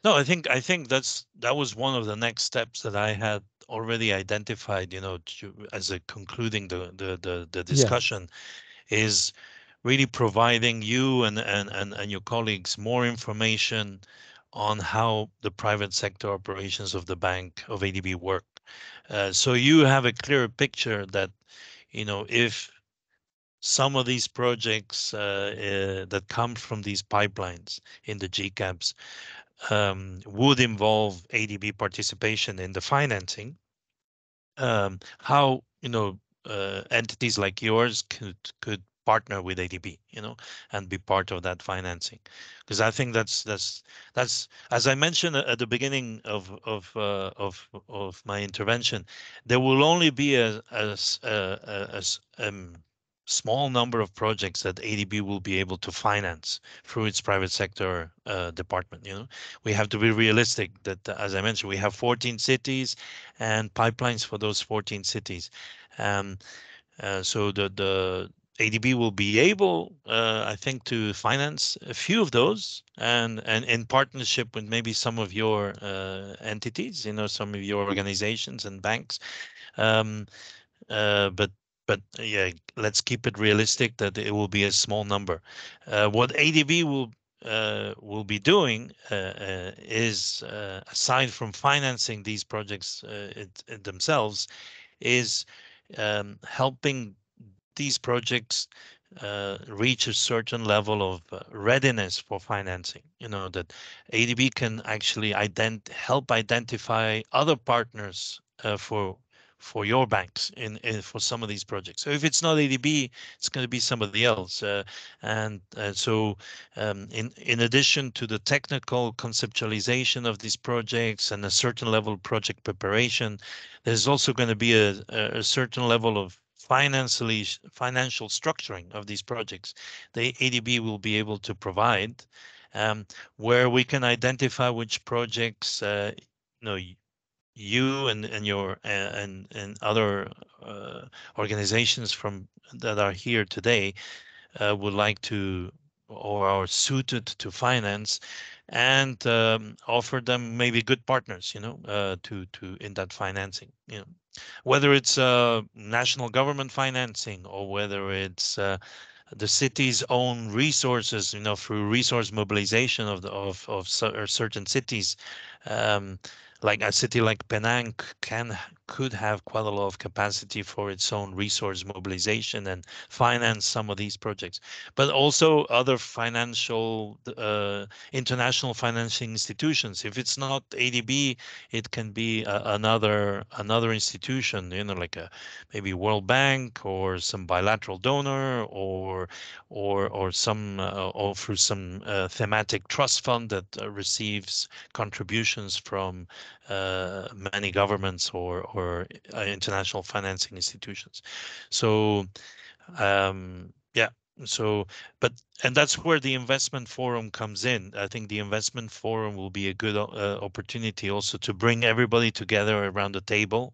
G: No, I think that was one of the next steps that I had already identified, as a concluding the discussion, is really providing you and your colleagues more information on how the private sector operations of the bank of ADB work. So you have a clearer picture that, if some of these projects that come from these pipelines in the GCAPs would involve ADB participation in the financing, how entities like yours could partner with ADB, and be part of that financing, because I think that's as I mentioned at the beginning of my intervention, there will only be a small number of projects that ADB will be able to finance through its private sector department. We have to be realistic that, as I mentioned, we have 14 cities and pipelines for those 14 cities. So the ADB will be able, I think, to finance a few of those, and in partnership with maybe some of your entities, some of your organizations and banks. But yeah, let's keep it realistic that it will be a small number. What ADB will be doing is, aside from financing these projects it themselves, is helping these projects reach a certain level of readiness for financing. That ADB can actually help identify other partners for your banks for some of these projects. So if it's not ADB, it's going to be somebody else. And so in addition to the technical conceptualization of these projects and a certain level of project preparation, there's also going to be a certain level of financial structuring of these projects the ADB will be able to provide, where we can identify which projects you and your and other organizations that are here today would like to or are suited to finance, and offer them maybe good partners, to in that financing, whether it's national government financing or whether it's the city's own resources, through resource mobilization of certain cities. Like a city like Penang could have quite a lot of capacity for its own resource mobilization and finance some of these projects, but also other international financing institutions. If it's not ADB, it can be another institution, like maybe World Bank or some bilateral donor, or some or through some thematic trust fund that receives contributions from many governments or international financing institutions. So yeah. So, and that's where the investment forum comes in. I think the investment forum will be a good opportunity also to bring everybody together around the table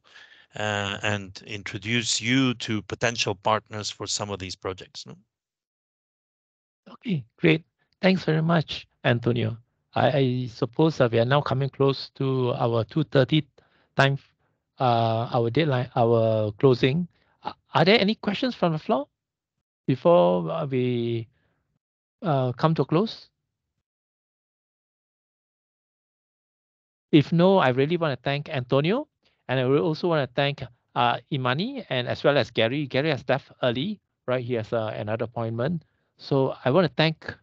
G: and introduce you to potential partners for some of these projects.
A: Okay, great. Thanks very much, Antonio. I suppose we are now coming close to our 2:30 time, our deadline, our closing. Are there any questions from the floor before we come to a close? If no, I really want to thank Antonio, and I will also want to thank Imani and as well as Gary. Gary has left early, right? He has another appointment. So I want to thank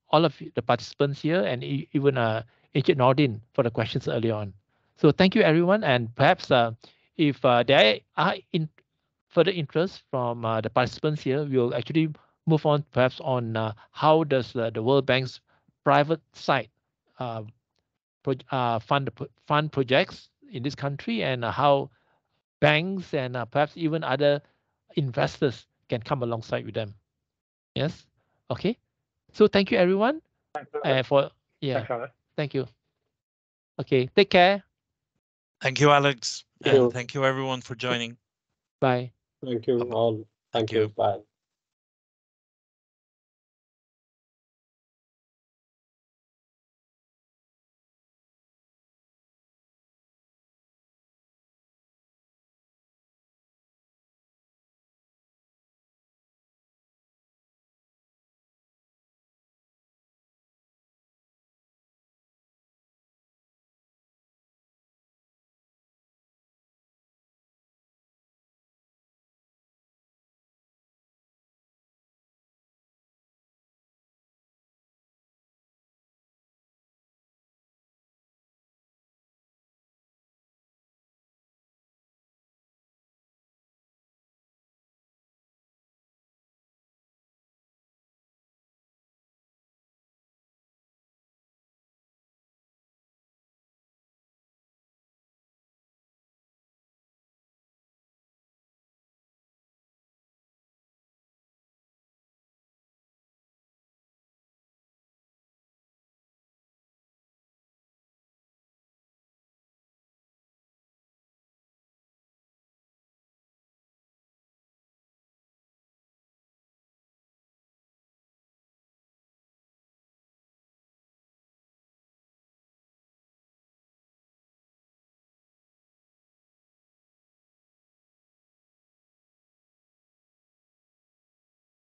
A: all of the participants here and even Agent Nordin for the questions earlier on. So thank you, everyone. And perhaps if there are further interest from the participants here, we'll actually move on perhaps on how does the World Bank's private side fund projects in this country, and how banks and perhaps even other investors can come alongside with them. Yes. Okay. So thank you, everyone.
E: Thanks,
A: Thank you. Okay. Take care.
G: Thank you, Alex.
D: Thank you.
G: And thank you, everyone, for joining.
A: Bye.
D: Thank you
G: Bye-bye.
D: all. Thank you. Bye.